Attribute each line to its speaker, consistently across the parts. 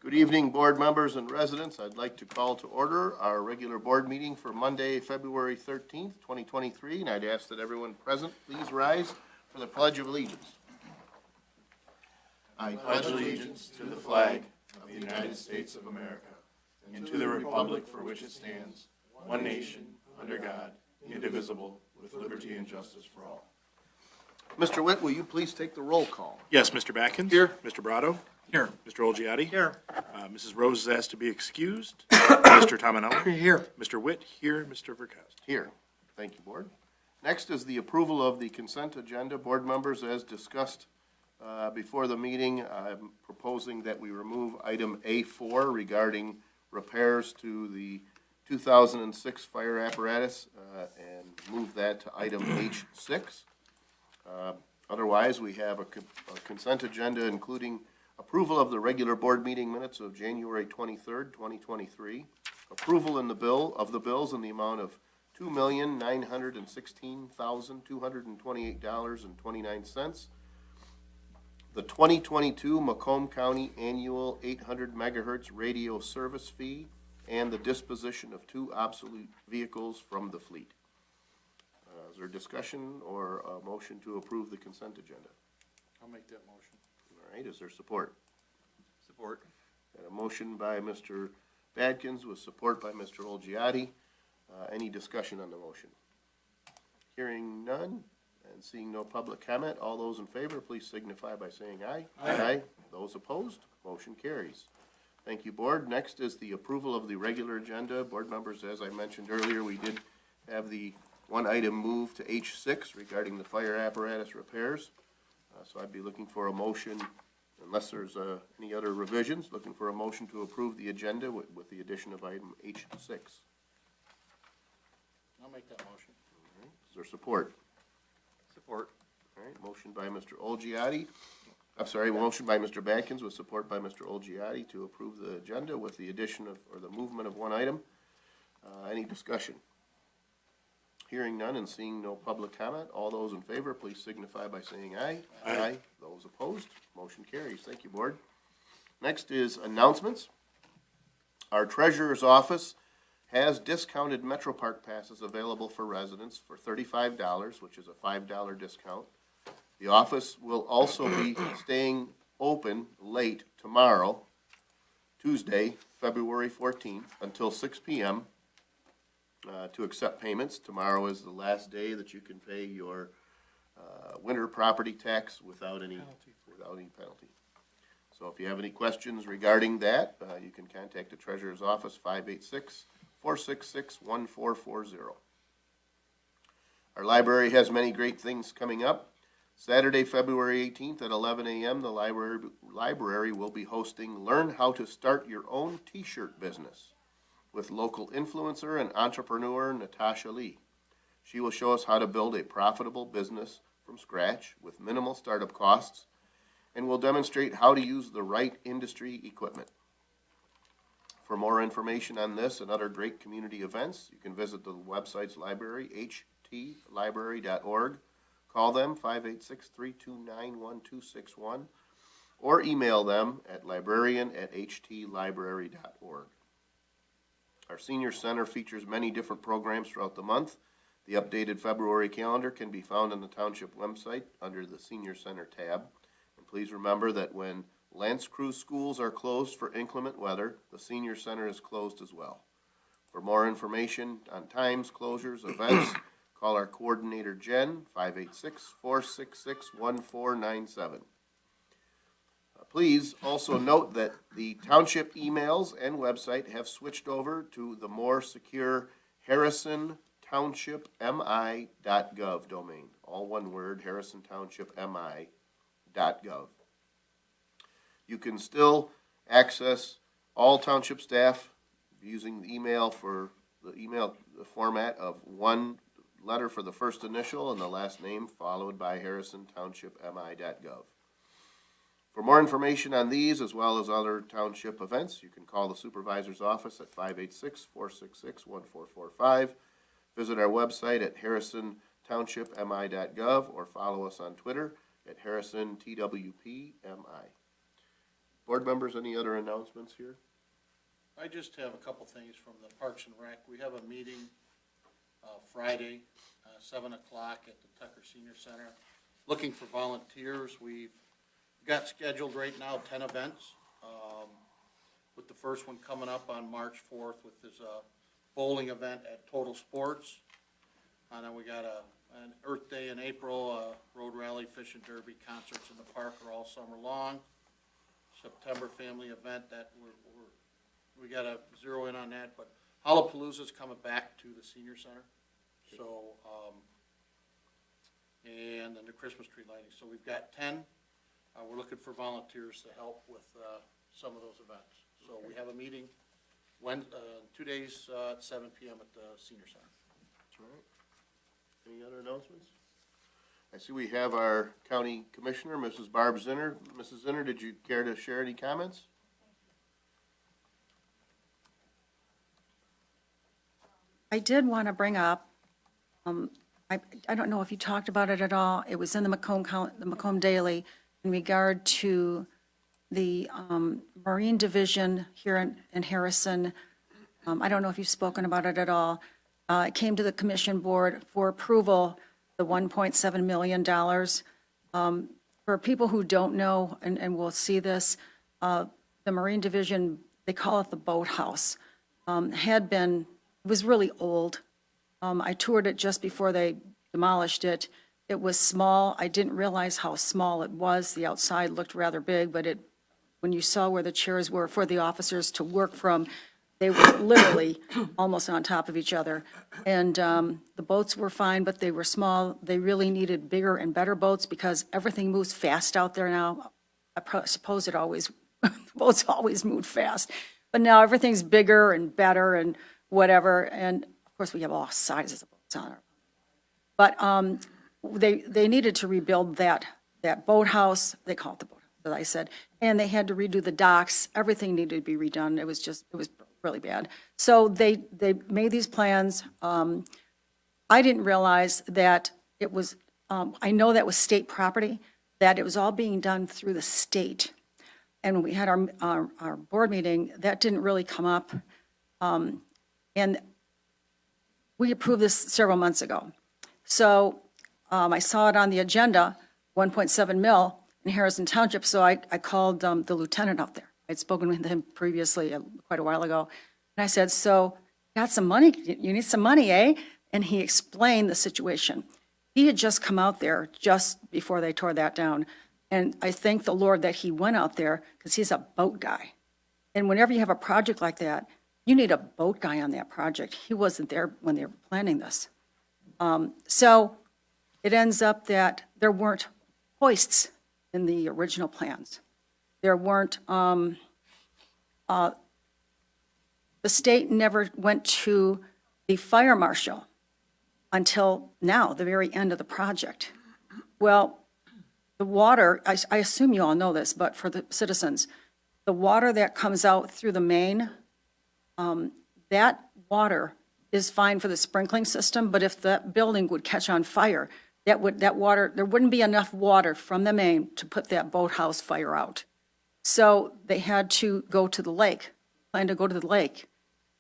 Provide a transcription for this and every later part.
Speaker 1: Good evening, board members and residents. I'd like to call to order our regular board meeting for Monday, February 13th, 2023, and I'd ask that everyone present please rise for the Pledge of Allegiance.
Speaker 2: I pledge allegiance to the flag of the United States of America and to the republic for which it stands, one nation, under God, indivisible, with liberty and justice for all.
Speaker 1: Mr. Witt, will you please take the roll call?
Speaker 3: Yes, Mr. Backens.
Speaker 1: Here.
Speaker 3: Mr. Brado.
Speaker 2: Here.
Speaker 3: Mr. Olgiati.
Speaker 2: Here.
Speaker 3: Mrs. Rose is asked to be excused. Mr. Tominelli.
Speaker 2: Here.
Speaker 3: Mr. Witt here. Mr. Verkowski.
Speaker 1: Here. Thank you, board. Next is the approval of the consent agenda. Board members, as discussed before the meeting, I'm proposing that we remove item A4 regarding repairs to the 2006 fire apparatus and move that to item H6. Otherwise, we have a consent agenda including approval of the regular board meeting minutes of January 23rd, 2023, approval of the bills in the amount of $2,916,228.29, the 2022 Macomb County Annual 800 megahertz radio service fee, and the disposition of 2 obsolete vehicles from the fleet. Is there discussion or a motion to approve the consent agenda?
Speaker 2: I'll make that motion.
Speaker 1: All right, is there support?
Speaker 2: Support.
Speaker 1: Got a motion by Mr. Badkins with support by Mr. Olgiati. Any discussion on the motion? Hearing none and seeing no public comment, all those in favor, please signify by saying aye.
Speaker 2: Aye.
Speaker 1: Those opposed, motion carries. Thank you, board. Next is the approval of the regular agenda. Board members, as I mentioned earlier, we did have the one item moved to H6 regarding the fire apparatus repairs. So I'd be looking for a motion, unless there's any other revisions, looking for a motion to approve the agenda with the addition of item H6.
Speaker 2: I'll make that motion.
Speaker 1: All right. Is there support?
Speaker 2: Support.
Speaker 1: All right, motion by Mr. Olgiati. I'm sorry, motion by Mr. Badkins with support by Mr. Olgiati to approve the agenda with the addition of, or the movement of one item. Any discussion? Hearing none and seeing no public comment, all those in favor, please signify by saying aye.
Speaker 3: Aye.
Speaker 1: Those opposed, motion carries. Thank you, board. Next is announcements. Our treasurer's office has discounted Metro Park passes available for residents for $35, which is a $5 discount. The office will also be staying open late tomorrow, Tuesday, February 14th, until 6 p.m. To accept payments. Tomorrow is the last day that you can pay your winter property tax without any penalty. So if you have any questions regarding that, you can contact the treasurer's office, 586-466-1440. Our library has many great things coming up. Saturday, February 18th at 11 a.m., the library will be hosting Learn How to Start Your Own T-Shirt Business with local influencer and entrepreneur Natasha Lee. She will show us how to build a profitable business from scratch with minimal startup costs and will demonstrate how to use the right industry equipment. For more information on this and other great community events, you can visit the website's library, htlibrary.org. Call them, 586-329-1261, or email them at librarian@htlibrary.org. Our senior center features many different programs throughout the month. The updated February calendar can be found on the township website under the Senior Center tab. And please remember that when Lance Cruz schools are closed for inclement weather, the senior center is closed as well. For more information on times, closures, events, call our coordinator, Jen, 586-466-1497. Please also note that the township emails and website have switched over to the more secure harrisontownshipmi.gov domain. All one word, harrisontownshipmi.gov. You can still access all township staff using the email format of one letter for the first initial and the last name followed by harrisontownshipmi.gov. For more information on these as well as other township events, you can call the supervisor's office at 586-466-1445, visit our website at harrisontownshipmi.gov, or follow us on Twitter at harrisontwpmi. Board members, any other announcements here?
Speaker 4: I just have a couple things from the Parks and Rec. We have a meeting Friday, 7 o'clock at the Tucker Senior Center, looking for volunteers. We've got scheduled right now 10 events, with the first one coming up on March 4th with this bowling event at Total Sports. And then we got an Earth Day in April, road rally, fish and derby, concerts in the park are all summer long. September family event that we got to zero in on that, but Hallapalooza's coming back to the senior center. So, and then the Christmas tree lighting. So we've got 10. We're looking for volunteers to help with some of those events. So we have a meeting 2 days at 7 PM at the senior center.
Speaker 1: All right. Any other announcements? I see we have our county commissioner, Mrs. Barb Zinner. Mrs. Zinner, did you care to share any comments?
Speaker 5: I did want to bring up, I don't know if you talked about it at all. It was in the Macomb Daily in regard to the Marine Division here in Harrison. I don't know if you've spoken about it at all. It came to the commission board for approval, the $1.7 million. For people who don't know and will see this, the Marine Division, they call it the boathouse, it was really old. I toured it just before they demolished it. It was small. I didn't realize how small it was. The outside looked rather big, but when you saw where the chairs were for the officers to work from, they were literally almost on top of each other. And the boats were fine, but they were small. They really needed bigger and better boats because everything moves fast out there now. I suppose boats always moved fast. But now everything's bigger and better and whatever. And of course, we have all sizes of boats on it. But they needed to rebuild that boathouse. They call it the boathouse, as I said. And they had to redo the docks. Everything needed to be redone. It was really bad. So they made these plans. I didn't realize that it was, I know that was state property, that it was all being done through the state. And when we had our board meeting, that didn't really come up. And we approved this several months ago. So I saw it on the agenda, 1.7 mil in Harrison Township, so I called the lieutenant out there. I'd spoken with him previously, quite a while ago, and I said, so, got some money, you need some money, eh? And he explained the situation. He had just come out there just before they tore that down, and I thank the Lord that he went out there, because he's a boat guy. And whenever you have a project like that, you need a boat guy on that project. He wasn't there when they were planning this. So it ends up that there weren't hoists in the original plans. There weren't, the state never went to the fire marshal until now, the very end of the project. Well, the water, I assume you all know this, but for the citizens, the water that comes out through the main, that water is fine for the sprinkling system, but if that building would catch on fire, that water, there wouldn't be enough water from the main to put that boathouse fire out. So they had to go to the lake, plan to go to the lake,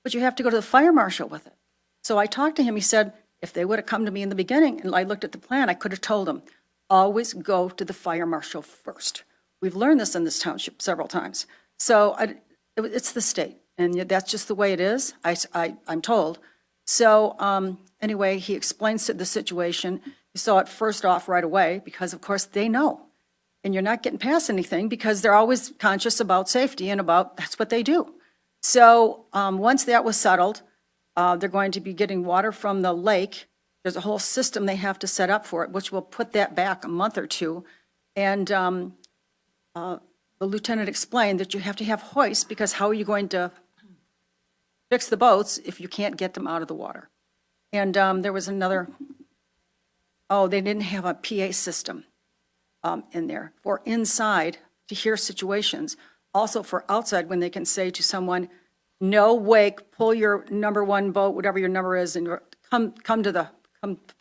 Speaker 5: but you have to go to the fire marshal with it. So I talked to him, he said, if they would have come to me in the beginning and I looked at the plan, I could have told them, always go to the fire marshal first. We've learned this in this township several times. So it's the state, and that's just the way it is, I'm told. So anyway, he explains the situation. You saw it first off right away because, of course, they know. And you're not getting past anything because they're always conscious about safety and about that's what they do. So once that was settled, they're going to be getting water from the lake. There's a whole system they have to set up for it, which will put that back a month or two. And the lieutenant explained that you have to have hoists because how are you going to fix the boats if you can't get them out of the water? And there was another, they didn't have a PA system in there for inside to hear situations. Also for outside when they can say to someone, no wake, pull your number one boat, whatever your number is, and come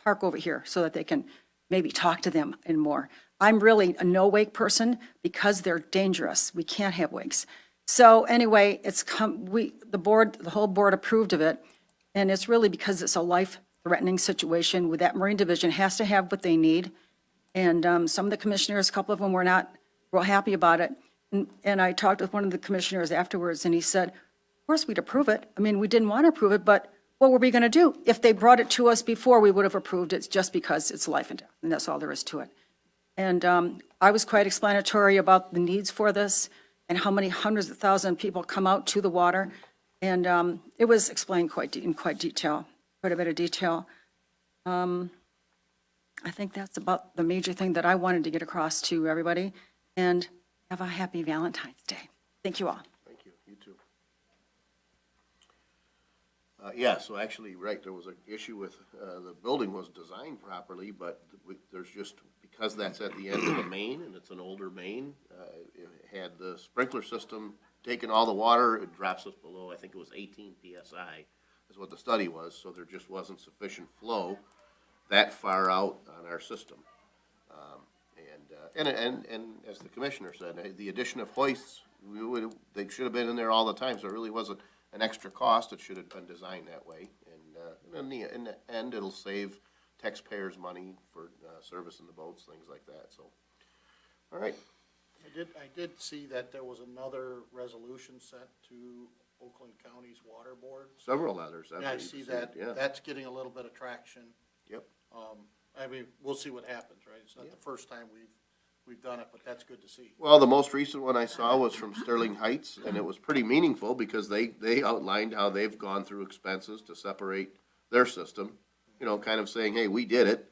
Speaker 5: park over here so that they can maybe talk to them and more. I'm really a no-wake person because they're dangerous. We can't have wakes. So anyway, the whole board approved of it, and it's really because it's a life-threatening situation with that Marine Division has to have what they need. And some of the commissioners, a couple of them were not real happy about it. And I talked with one of the commissioners afterwards, and he said, of course, we'd approve it. I mean, we didn't want to approve it, but what were we going to do? If they brought it to us before, we would have approved it just because it's life and death, and that's all there is to it. And I was quite explanatory about the needs for this and how many hundreds of thousands of people come out to the water. And it was explained in quite a bit of detail. I think that's about the major thing that I wanted to get across to everybody. And have a happy Valentine's Day. Thank you all.
Speaker 1: Thank you, you too. Yeah, so actually, right, there was an issue with, the building was designed properly, but there's just, because that's at the end of the main, and it's an older main, it had the sprinkler system taking all the water, it drops us below, I think it was 18 PSI, is what the study was, so there just wasn't sufficient flow that far out on our system. And as the commissioner said, the addition of hoists, they should have been in there all the time, so it really wasn't an extra cost. It should have been designed that way. And in the end, it'll save taxpayers money for servicing the boats, things like that, so. All right,
Speaker 4: I did see that there was another resolution sent to Oakland County's Water Board.
Speaker 1: several others. that's
Speaker 4: Yeah, I
Speaker 1: what you
Speaker 4: see
Speaker 1: said,
Speaker 4: that,
Speaker 1: yeah.
Speaker 4: that's getting a little bit of traction.
Speaker 1: Yep,
Speaker 4: I mean, we'll see what happens, right? It's not the first time we've done it, but that's good to see.
Speaker 1: well, the most recent one I saw was from Sterling Heights, and it was pretty meaningful because they outlined how they've gone through expenses to separate their system, you know, kind of saying, hey, we did it.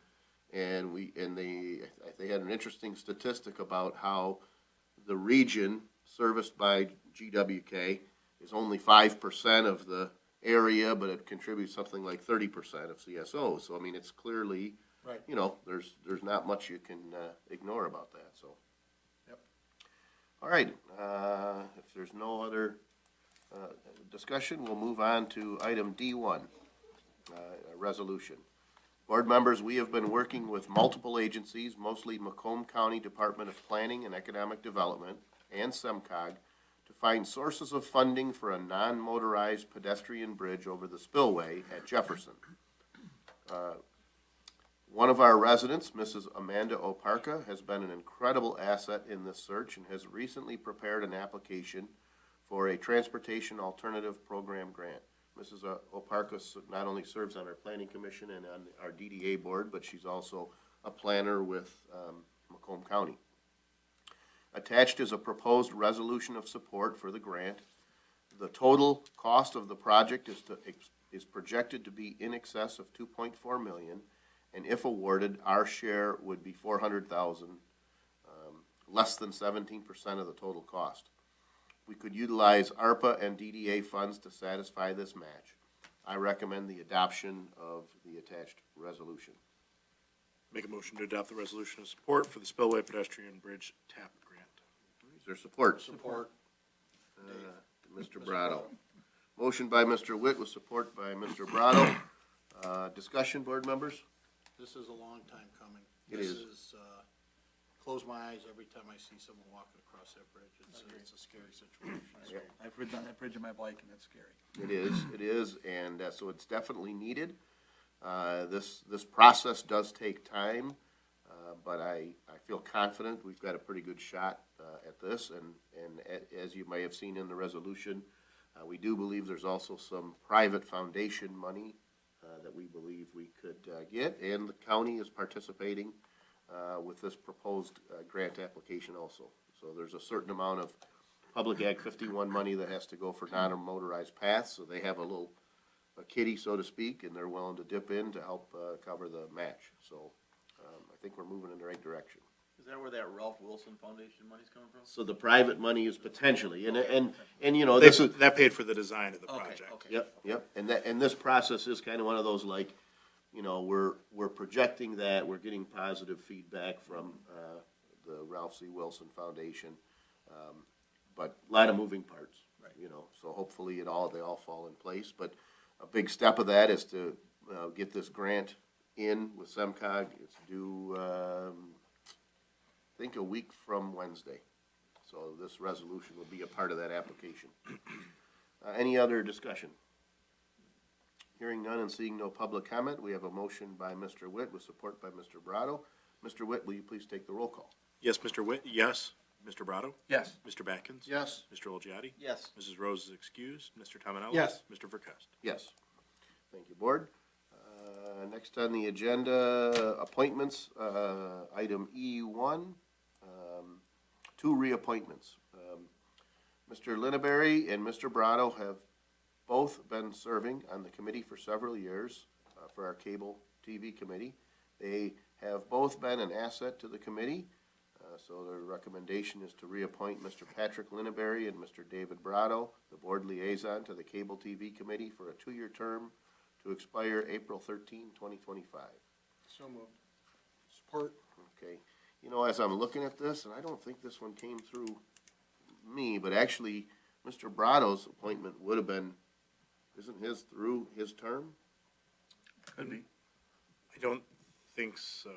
Speaker 1: And they had an interesting statistic about how the region serviced by GWK is only 5% of the area, but it contributes something like 30% of CSO. So, I mean, it's clearly,
Speaker 4: Right.
Speaker 1: you know, there's not much you can ignore about that, so.
Speaker 4: Yep.
Speaker 1: All right, if there's no other discussion, we'll move on to item D1, a resolution. Board members, we have been working with multiple agencies, mostly Macomb County Department of Planning and Economic Development and SEMCOG, to find sources of funding for a non-motorized pedestrian bridge over the spillway at Jefferson. One of our residents, Mrs. Amanda Oparka, has been an incredible asset in this search and has recently prepared an application for a Transportation Alternative Program grant. Mrs. Oparka not only serves on our Planning Commission and on our DDA board, but she's also a planner with Macomb County. Attached is a proposed resolution of support for the grant. The total cost of the project is projected to be in excess of $2.4 million, and if awarded, our share would be $400,000, less than 17% of the total cost. We could utilize ARPA and DDA funds to satisfy this match. I recommend the adoption of the attached resolution.
Speaker 3: Make a motion to adopt the resolution of support for the Spillway Pedestrian Bridge TAP grant.
Speaker 1: Is there support?
Speaker 4: Support.
Speaker 1: Mr. Brado. Motion by Mr. Witt with support by Mr. Brado. Discussion, board members?
Speaker 4: This is a long time coming.
Speaker 1: It
Speaker 4: This
Speaker 1: is.
Speaker 4: Close my eyes every time I see someone walking across that bridge. It's a scary situation.
Speaker 6: I've ridden on that bridge on my bike, and it's scary.
Speaker 1: It is, and so it's definitely needed. This process does take time, but I feel confident we've got a pretty good shot at this, and as you may have seen in the resolution, we do believe there's also some private foundation money that we believe we could get, and the county is participating with this proposed grant application also. So there's a certain amount of Public Act 51 money that has to go for non-motorized paths, so they have a kitty, so to speak, and they're willing to dip in to help cover the match. So I think we're moving in the right direction.
Speaker 7: Is that where that Ralph Wilson Foundation money's coming from?
Speaker 1: So the private money is potentially, and you know, this is,
Speaker 3: That paid for the design of the
Speaker 7: Okay,
Speaker 3: project.
Speaker 7: okay.
Speaker 1: yep, and this process is kind of one of those, like, you know, we're projecting that, we're getting positive feedback from the Ralph C. Wilson Foundation, but a lot of moving parts, you know, so hopefully they all fall in place, but a big step of that is to get this grant in with SEMCOG. It's due think, a week from Wednesday. So this resolution will be a part of that application. Any other discussion? Hearing none and seeing no public comment, we have a motion by Mr. Witt with support by Mr. Brado. Mr. Witt, will you please take the roll call?
Speaker 3: Yes, Mr. Witt, yes. Mr. Brado?
Speaker 6: Yes.
Speaker 3: Mr. Batkins?
Speaker 4: Yes.
Speaker 3: Mr. Olgiati?
Speaker 7: Yes.
Speaker 3: Mrs. Rose is excused. Mr. Tominello?
Speaker 6: Yes.
Speaker 3: Mr. Verkust?
Speaker 1: Yes. Thank you, Board. Next on the agenda, appointments, item E1, two reappointments. Mr. Linneberry and Mr. Brado have both been serving on the committee for several years for our cable TV committee. They have both been an asset to the committee, so their recommendation is to reappoint Mr. Patrick Linneberry and Mr. David Brado, the board liaison to the cable TV committee for a 2-year term to expire April 13, 2025.
Speaker 4: So moved. Support.
Speaker 1: Okay, you know, as I'm looking at this, and I don't think this one came through me, but actually, Mr. Brado's appointment would have been, isn't his through his term?
Speaker 6: Could be.
Speaker 3: I don't think so.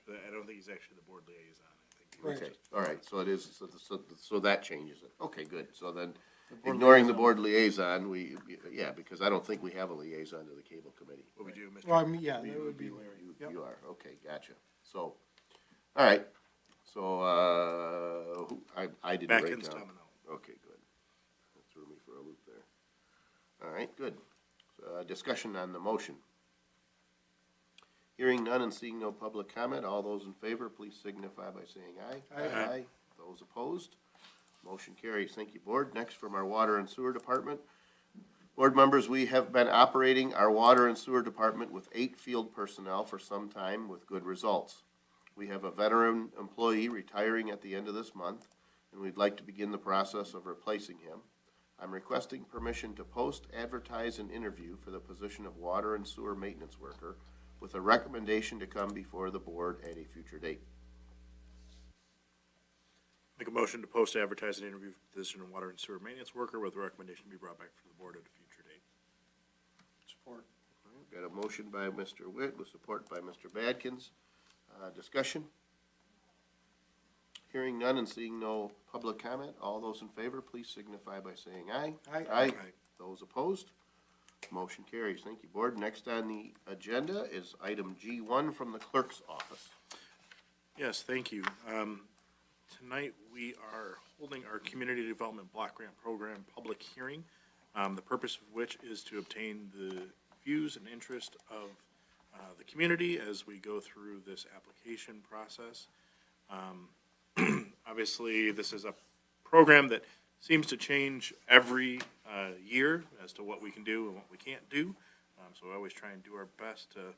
Speaker 3: I don't think he's actually the board liaison. I think he was
Speaker 1: Okay,
Speaker 3: just-
Speaker 1: all right, so it is, so that changes it. Okay, good, so then,
Speaker 6: board
Speaker 1: ignoring the board liaison, yeah, because I don't think we have a liaison to the cable committee.
Speaker 3: What we do, Mr.
Speaker 8: Well, I mean, yeah, that would be Larry. Yep.
Speaker 1: You are, okay, gotcha. So, all right, so, I didn't write
Speaker 3: Batkins,
Speaker 1: down.
Speaker 3: Tominello.
Speaker 1: Okay, good. That threw me for a loop there. All right, good. Discussion on the motion. Hearing none and seeing no public comment, all those in favor, please signify by saying aye.
Speaker 6: Aye.
Speaker 1: Those opposed, motion carries. Thank you, Board. Next, from our Water and Sewer Department. Board members, we have been operating our Water and Sewer Department with 8 field personnel for some time with good results. We have a veteran employee retiring at the end of this month, and we'd like to begin the process of replacing him. I'm requesting permission to post, advertise, and interview for the position of Water and Sewer Maintenance Worker with a recommendation to come before the board at a future date.
Speaker 3: Make a motion to post, advertise, and interview for the position of water and sewer maintenance worker with a recommendation to be brought back to the board at a future date.
Speaker 4: Support.
Speaker 1: Got a motion by Mr. Witt with support by Mr. Badkins. Discussion? Hearing none and seeing no public comment, all those in favor, please signify by saying aye.
Speaker 8: Aye.
Speaker 3: Aye.
Speaker 1: Those opposed? Motion carries. Thank you, Board. Next on the agenda is item G1 from the clerk's office.
Speaker 3: Yes, thank you. Tonight, we are holding our Community Development Block Grant Program public hearing, the purpose of which is to obtain the views and interest of the community as we go through this application process. Obviously, this is a program that seems to change every year as to what we can do and what we can't do. So we always try and do our best to,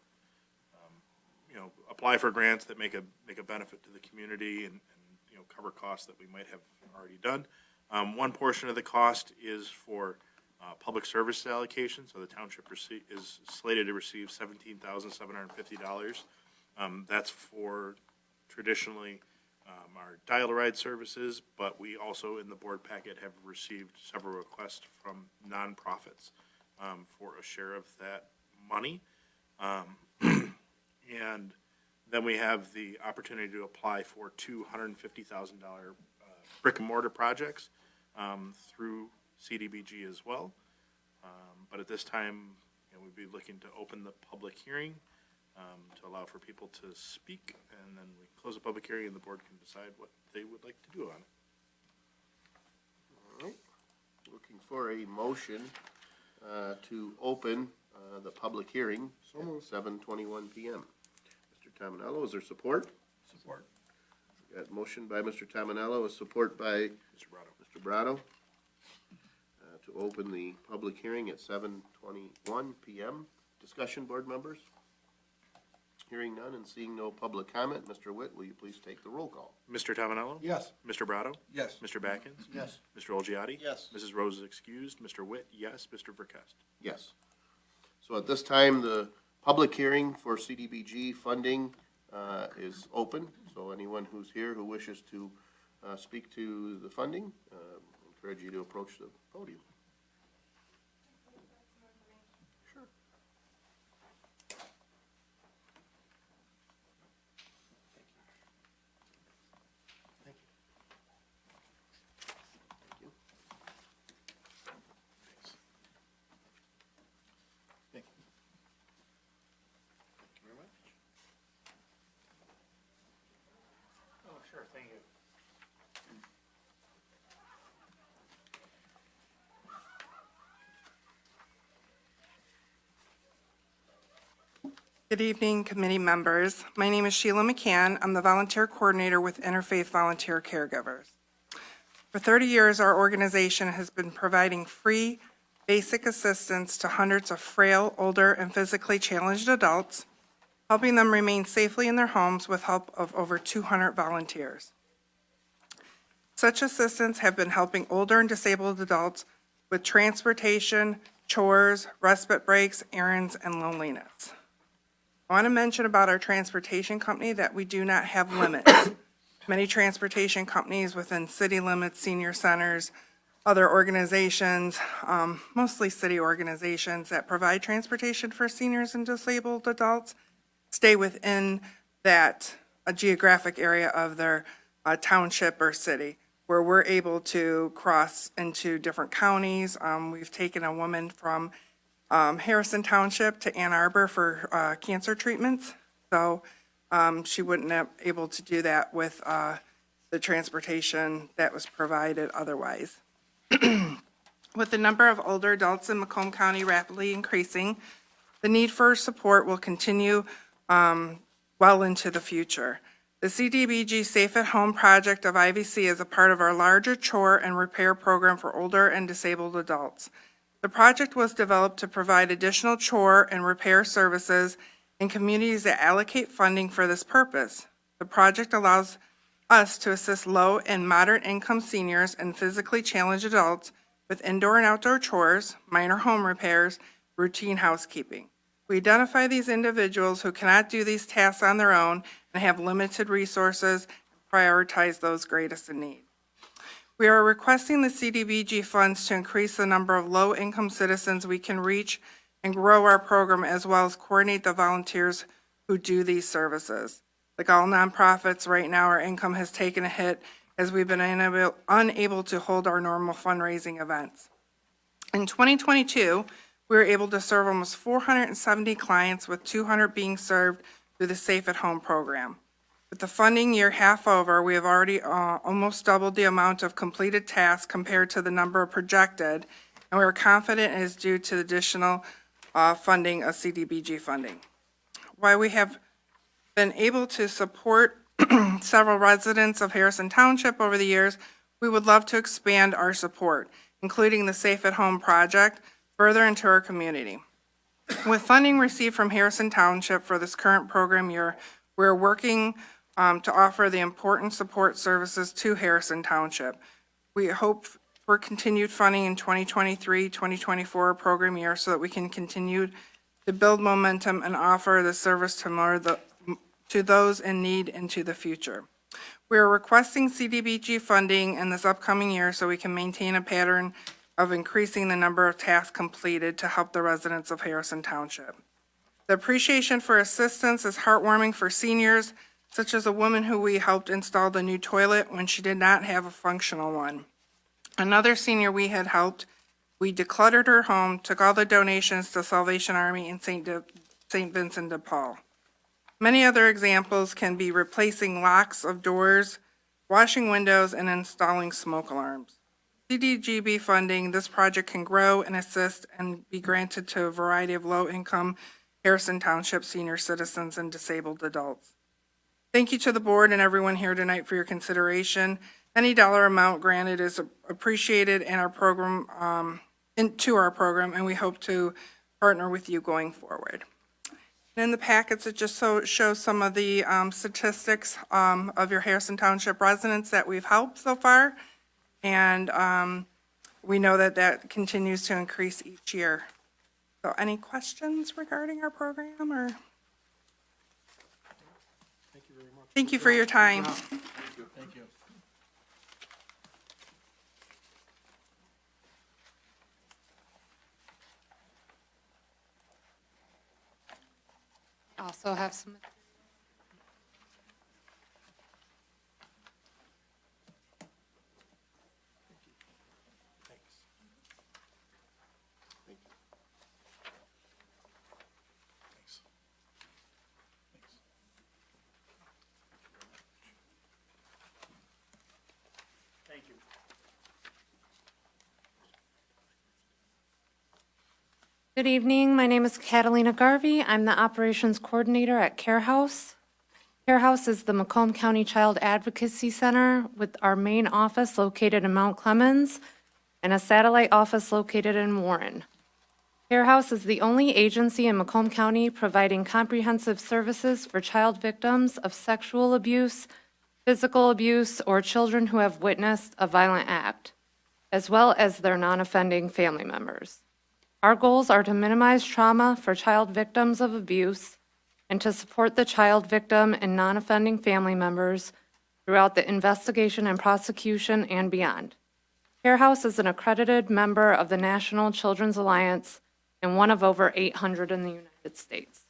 Speaker 3: apply for grants that make a benefit to the community and cover costs that we might have already done. One portion of the cost is for public service allocation, so the township is slated to receive $17,750. That's for traditionally our dial-a-ride services, but we also in the board packet have received several requests from nonprofits for a share of that money. And then we have the opportunity to apply for two $150,000 brick and mortar projects through CDBG as well. But at this time, we'd be looking to open the public hearing to allow for people to speak, and then we close the public hearing and the board can decide what they would like to do on it.
Speaker 1: All right. Looking for a motion to open the public hearing at 7:21 PM. Mr. Tominello, is there support?
Speaker 6: Support.
Speaker 1: Got motion by Mr. Tominello, with support by
Speaker 3: Mr. Brado.
Speaker 1: Mr. Brado to open the public hearing at 7:21 PM. Discussion, board members? Hearing none and seeing no public comment, Mr. Witt, will you please take the roll call?
Speaker 3: Mr. Tominello?
Speaker 8: Yes.
Speaker 3: Mr. Brado?
Speaker 6: Yes.
Speaker 3: Mr. Batkins?
Speaker 4: Yes.
Speaker 3: Mr. Olgiati?
Speaker 7: Yes.
Speaker 3: Mrs. Rose is excused. Mr. Witt, yes. Mr. Verkust?
Speaker 1: Yes. So at this time, the public hearing for CDBG funding is open. So anyone who's here who wishes to speak to the funding, encourage you to approach the podium. Sure.
Speaker 9: Good evening, committee members. My name is Sheila McCann. I'm the volunteer coordinator with Interfaith Volunteer Caregivers. For 30 years, our organization has been providing free, basic assistance to hundreds of frail, older, and physically challenged adults, helping them remain safely in their homes with help of over 200 volunteers. Such assistance have been helping older and disabled adults with transportation, chores, respite breaks, errands, and loneliness. I want to mention about our transportation company that we do not have limits. Many transportation companies within city limits, senior centers, other organizations, mostly city organizations that provide transportation for seniors and disabled adults, stay within that geographic area of their township or city, where we're able to cross into different counties. We've taken a woman from Harrison Township to Ann Arbor for cancer treatments. So she wouldn't have able to do that with the transportation that was provided otherwise. With the number of older adults in Macomb County rapidly increasing, the need for support will continue well into the future. The CDBG Safe at Home project of IVC is a part of our larger chore and repair program for older and disabled adults. The project was developed to provide additional chore and repair services in communities that allocate funding for this purpose. The project allows us to assist low and moderate income seniors and physically challenged adults with indoor and outdoor chores, minor home repairs, routine housekeeping. We identify these individuals who cannot do these tasks on their own and have limited resources and prioritize those greatest in need. We are requesting the CDBG funds to increase the number of low-income citizens we can reach and grow our program, as well as coordinate the volunteers who do these services. Like all nonprofits, right now our income has taken a hit as we've been unable to hold our normal fundraising events. In 2022, we were able to serve almost 470 clients, with 200 being served through the Safe at Home program. With the funding year half over, we have already almost doubled the amount of completed tasks compared to the number projected, and we are confident it is due to the additional funding of CDBG funding. While we have been able to support several residents of Harrison Township over the years, we would love to expand our support, including the Safe at Home project, further into our community. With funding received from Harrison Township for this current program year, we're working to offer the important support services to Harrison Township. We hope for continued funding in 2023-2024 program year so that we can continue to build momentum and offer the service to those in need into the future. We are requesting CDBG funding in this upcoming year so we can maintain a pattern of increasing the number of tasks completed to help the residents of Harrison Township. The appreciation for assistance is heartwarming for seniors, such as a woman who we helped install the new toilet when she did not have a functional one. Another senior we had helped, we decluttered her home, took all the donations to Salvation Army and St. Vincent de Paul. Many other examples can be replacing locks of doors, washing windows, and installing smoke alarms. CDGB funding, this project can grow and assist and be granted to a variety of low-income Harrison Township senior citizens and disabled adults. Thank you to the board and everyone here tonight for your consideration. Any dollar amount granted is appreciated in our program, into our program, and we hope to partner with you going forward. And in the packets, it just shows some of the statistics of your Harrison Township residents that we've helped so far, and we know that that continues to increase each year. So any questions regarding our program, or?
Speaker 4: Thank you very much.
Speaker 9: Thank you for your time.
Speaker 4: Thank you.
Speaker 10: Also have some.
Speaker 4: Thank you.
Speaker 10: Good evening. My name is Catalina Garvey. I'm the Operations Coordinator at Care House. Care House is the Macomb County Child Advocacy Center with our main office located in Mount Clemens and a satellite office located in Warren. Care House is the only agency in Macomb County providing comprehensive services for child victims of sexual abuse, physical abuse, or children who have witnessed a violent act, as well as their non-offending family members. Our goals are to minimize trauma for child victims of abuse and to support the child victim and non-offending family members throughout the investigation and prosecution and beyond. Care House is an accredited member of the National Children's Alliance and one of over 800 in the United States.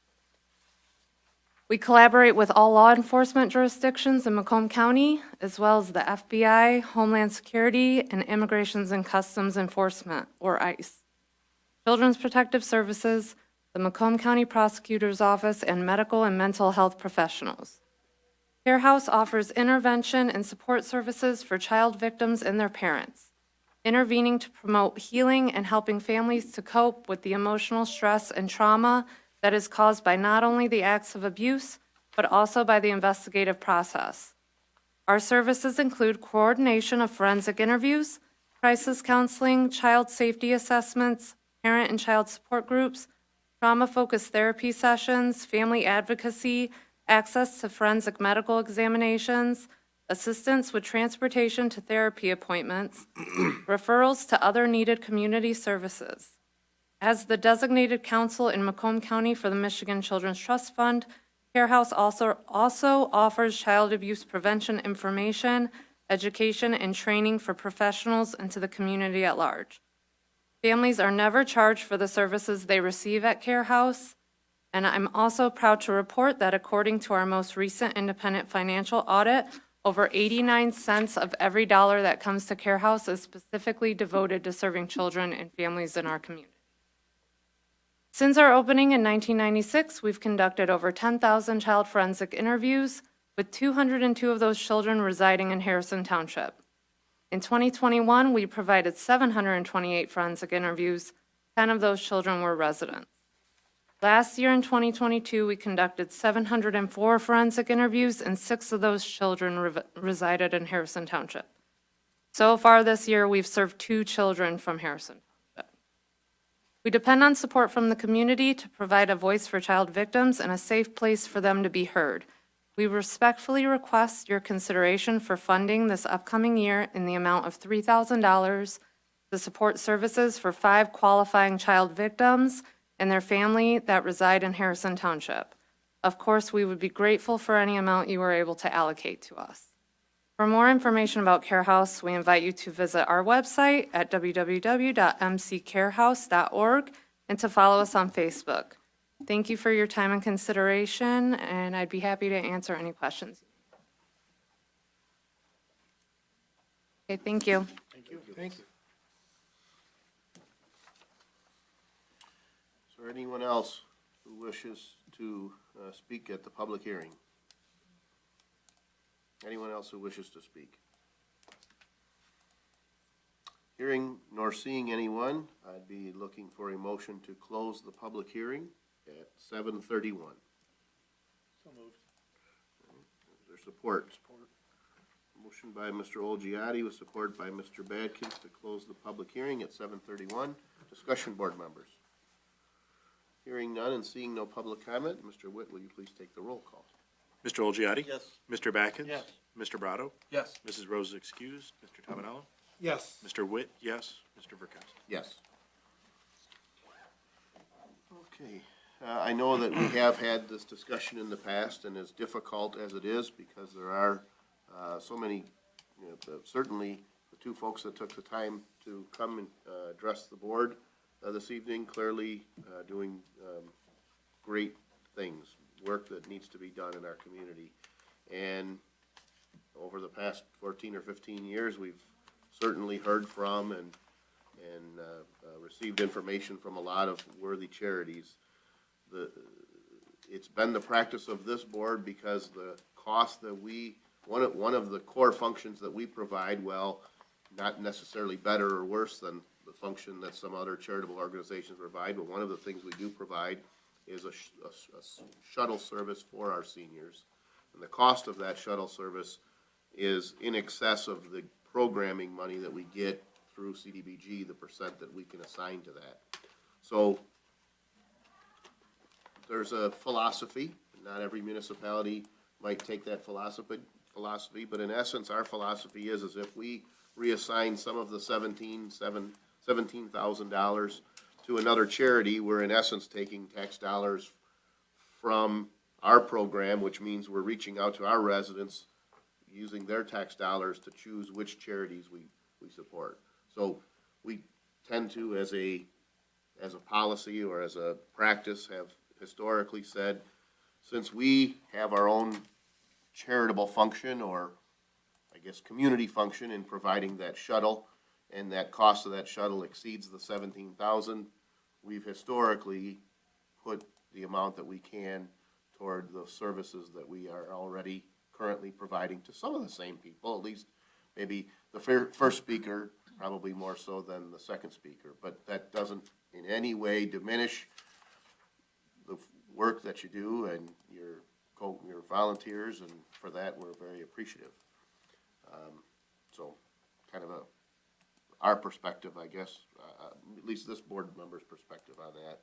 Speaker 10: We collaborate with all law enforcement jurisdictions in Macomb County, as well as the FBI, Homeland Security, and Immigrations and Customs Enforcement, or ICE. Children's Protective Services, the Macomb County Prosecutor's Office, and medical and mental health professionals. Care House offers intervention and support services for child victims and their parents, intervening to promote healing and helping families to cope with the emotional stress and trauma that is caused by not only the acts of abuse, but also by the investigative process. Our services include coordination of forensic interviews, crisis counseling, child safety assessments, parent and child support groups, trauma-focused therapy sessions, family advocacy, access to forensic medical examinations, assistance with transportation to therapy appointments, referrals to other needed community services. As the designated counsel in Macomb County for the Michigan Children's Trust Fund, Care House also offers child abuse prevention information, education, and training for professionals and to the community at large. Families are never charged for the services they receive at Care House, and I'm also proud to report that according to our most recent independent financial audit, over 89 cents of every dollar that comes to Care House is specifically devoted to serving children and families in our community. Since our opening in 1996, we've conducted over 10,000 child forensic interviews, with 202 of those children residing in Harrison Township. In 2021, we provided 728 forensic interviews. 10 of those children were residents. Last year in 2022, we conducted 704 forensic interviews, and 6 of those children resided in Harrison Township. So far this year, we've served 2 children from Harrison Township. We depend on support from the community to provide a voice for child victims and a safe place for them to be heard. We respectfully request your consideration for funding this upcoming year in the amount of $3,000 to support services for 5 qualifying child victims and their family that reside in Harrison Township. Of course, we would be grateful for any amount you are able to allocate to us. For more information about Care House, we invite you to visit our website at www.mccarehouse.org and to follow us on Facebook. Thank you for your time and consideration, and I'd be happy to answer any questions. Okay, thank you.
Speaker 1: Thank you. Thank you. Is there anyone else who wishes to speak at the public hearing? Anyone else who wishes to speak? Hearing nor seeing anyone, I'd be looking for a motion to close the public hearing at 7:31.
Speaker 4: So moved.
Speaker 1: Is there support? Support. Motion by Mr. Olgiati with support by Mr. Badkins to close the public hearing at 7:31. Discussion, board members. Hearing none and seeing no public comment, Mr. Witt, will you please take the roll call?
Speaker 3: Mr. Olgiati?
Speaker 4: Yes.
Speaker 3: Mr. Backens?
Speaker 4: Yes.
Speaker 3: Mr. Brado?
Speaker 6: Yes.
Speaker 3: Mrs. Rose is excused. Mr. Tamanello?
Speaker 8: Yes.
Speaker 3: Mr. Witt, yes. Mr. Verkowski?
Speaker 1: Yes. Okay, I know that we have had this discussion in the past, and as difficult as it is, because there are so many, certainly the 2 folks that took the time to come and address the board this evening, clearly doing great things, work that needs to be done in our community. And over the past 14 or 15 years, we've certainly heard from and received information from a lot of worthy charities. It's been the practice of this board because the cost that one of the core functions that we provide, well, not necessarily better or worse than the function that some other charitable organizations provide, but one of the things we do provide is a shuttle service for our seniors. And the cost of that shuttle service is in excess of the programming money that we get through CDBG, the percent that we can assign to that. So there's a philosophy, not every municipality might take that philosophy, but in essence, our philosophy is if we reassign some of the $17,000 to another charity, we're in essence taking tax dollars from our program, which means we're reaching out to our residents, using their tax dollars to choose which charities we support. So we tend to, as a policy or as a practice, have historically said, since we have our own charitable function, or I guess community function, in providing that shuttle, and that cost of that shuttle exceeds the 17,000, we've historically put the amount that we can toward the services that we are already currently providing to some of the same people, at least maybe the first speaker, probably more so than the second speaker, but that doesn't in any way diminish the work that you do and your volunteers, and for that, we're very appreciative. So kind of our perspective, I guess, at least this board member's perspective on that.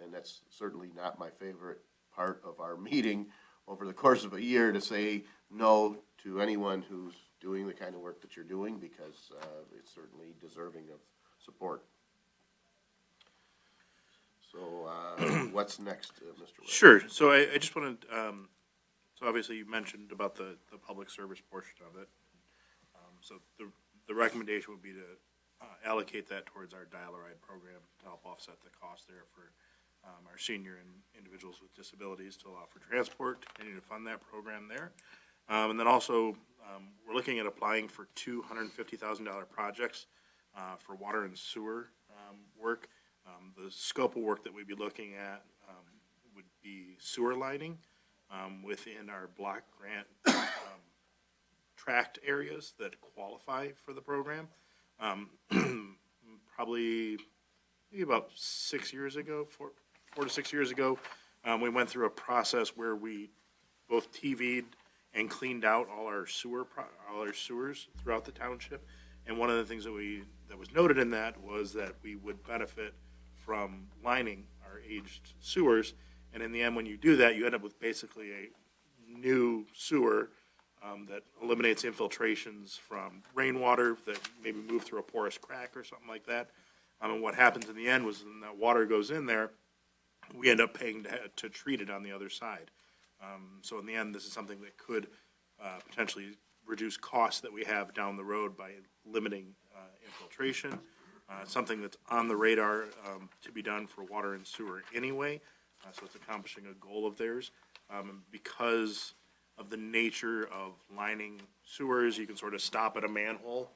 Speaker 1: And that's certainly not my favorite part of our meeting over the course of a year, to say no to anyone who's doing the kind of work that you're doing, because it's certainly deserving of support. So what's next, Mr. Webb?
Speaker 3: Sure. So I just wanted, so obviously you mentioned about the public service portion of it. So the recommendation would be to allocate that towards our Dial-A-Ride program to help offset the cost there for our senior and individuals with disabilities, to allow for transport, to continue to fund that program there. And then also, we're looking at applying for two $150,000 projects for water and sewer work. The scope of work that we'd be looking at would be sewer lining within our block grant tract areas that qualify for the program. Probably maybe about 6 years ago, four to 6 years ago, we went through a process where we both TV'd and cleaned out all our sewers throughout the township. And one of the things that was noted in that was that we would benefit from lining our aged sewers. And in the end, when you do that, you end up with basically a new sewer that eliminates infiltrations from rainwater that maybe move through a porous crack or something like that. And what happens in the end was when that water goes in there, we end up paying to treat it on the other side. So in the end, this is something that could potentially reduce costs that we have down the road by limiting infiltration. Something that's on the radar to be done for water and sewer anyway. So it's accomplishing a goal of theirs. Because of the nature of lining sewers, you can sort of stop at a manhole.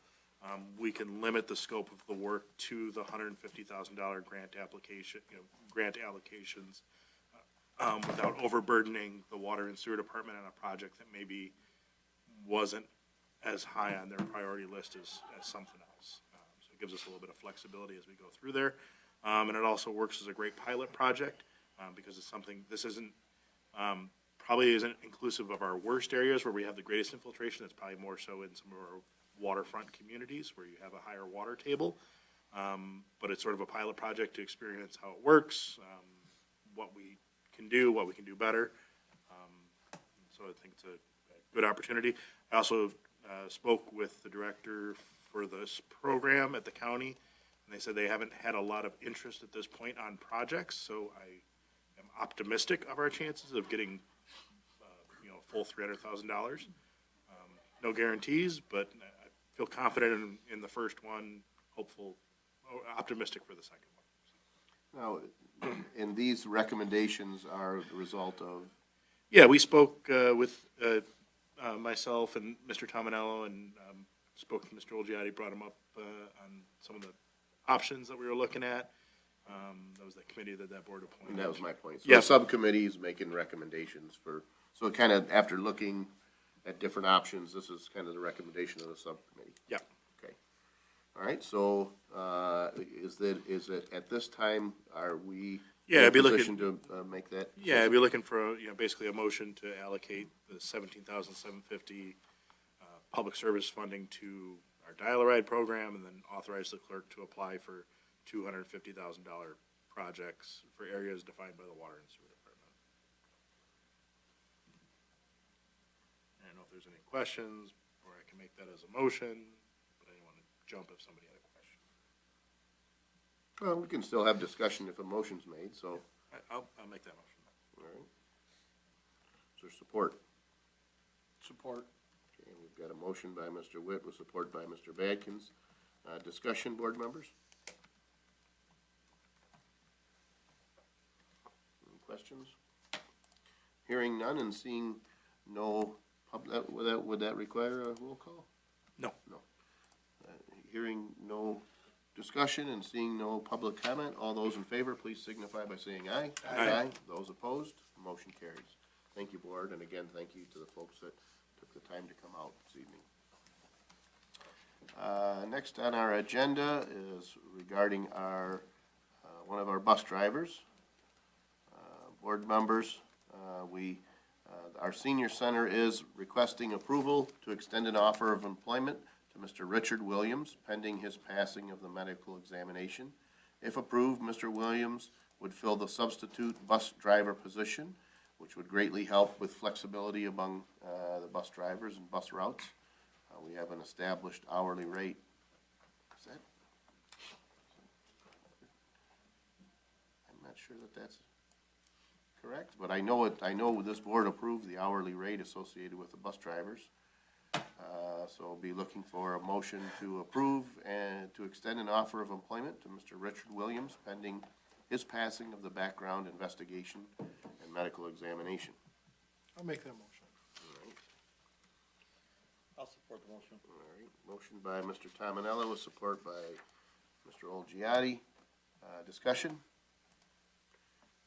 Speaker 3: We can limit the scope of the work to the $150,000 grant application, grant allocations, without overburdening the water and sewer department on a project that maybe wasn't as high on their priority list as something else. So it gives us a little bit of flexibility as we go through there. And it also works as a great pilot project, because it's something, this isn't, probably isn't inclusive of our worst areas where we have the greatest infiltration. It's probably more so in some of our waterfront communities where you have a higher water table. But it's sort of a pilot project to experience how it works, what we can do, what we can do better. So I think it's a good opportunity. I also spoke with the director for this program at the county, and they said they haven't had a lot of interest at this point on projects, so I am optimistic of our chances of getting a full $300,000. No guarantees, but I feel confident in the first one, optimistic for the second one.
Speaker 1: Now, and these recommendations are the result of?
Speaker 3: Yeah, we spoke with myself and Mr. Tominello, and spoke to Mr. Olgiati, brought him up on some of the options that we were looking at. That was the committee that board appointed.
Speaker 1: And that was my point. So
Speaker 3: Yeah.
Speaker 1: the subcommittee is making recommendations so kind of after looking at different options, this is kind of the recommendation of the subcommittee.
Speaker 3: Yeah.
Speaker 1: Okay. All right, so, is it, at this time, are we
Speaker 3: Yeah,
Speaker 1: in a
Speaker 3: I'd be looking-
Speaker 1: position to, make that?
Speaker 3: Yeah, I'd be looking for, basically a motion to allocate the $17,750 public service funding to our dial-a-ride program, and then authorize the clerk to apply for $250,000 projects for areas defined by the Water and Sewer Department. I don't know if there's any questions, or I can make that as a motion, but I didn't want to jump if somebody had a question.
Speaker 1: Well, we can still have discussion if a motion's made, so,
Speaker 3: I'll make that motion.
Speaker 1: all right. Is there support?
Speaker 4: Support.
Speaker 1: Okay, we've got a motion by Mr. Witt with support by Mr. Badkins. Discussion, board members? Any questions? Hearing none and seeing no would that require a roll call?
Speaker 3: No.
Speaker 1: No. Hearing no discussion and seeing no public comment, all those in favor, please signify by saying aye.
Speaker 3: Aye.
Speaker 1: Those opposed, motion carries. Thank you, board, and again, thank you to the folks that took the time to come out this evening. Next on our agenda is regarding our, one of our bus drivers. Board members, our senior center is requesting approval to extend an offer of employment to Mr. Richard Williams pending his passing of the medical examination. If approved, Mr. Williams would fill the substitute bus driver position, which would greatly help with flexibility among the bus drivers and bus routes. We have an established hourly rate. Is that? I'm not sure that that's correct, but I know this board approved the hourly rate associated with the bus drivers. So I'll be looking for a motion to approve and to extend an offer of employment to Mr. Richard Williams pending his passing of the background investigation and medical examination.
Speaker 8: I'll make that motion.
Speaker 7: I'll support the motion.
Speaker 1: All right, motion by Mr. Tominello with support by Mr. Olgiati. Discussion?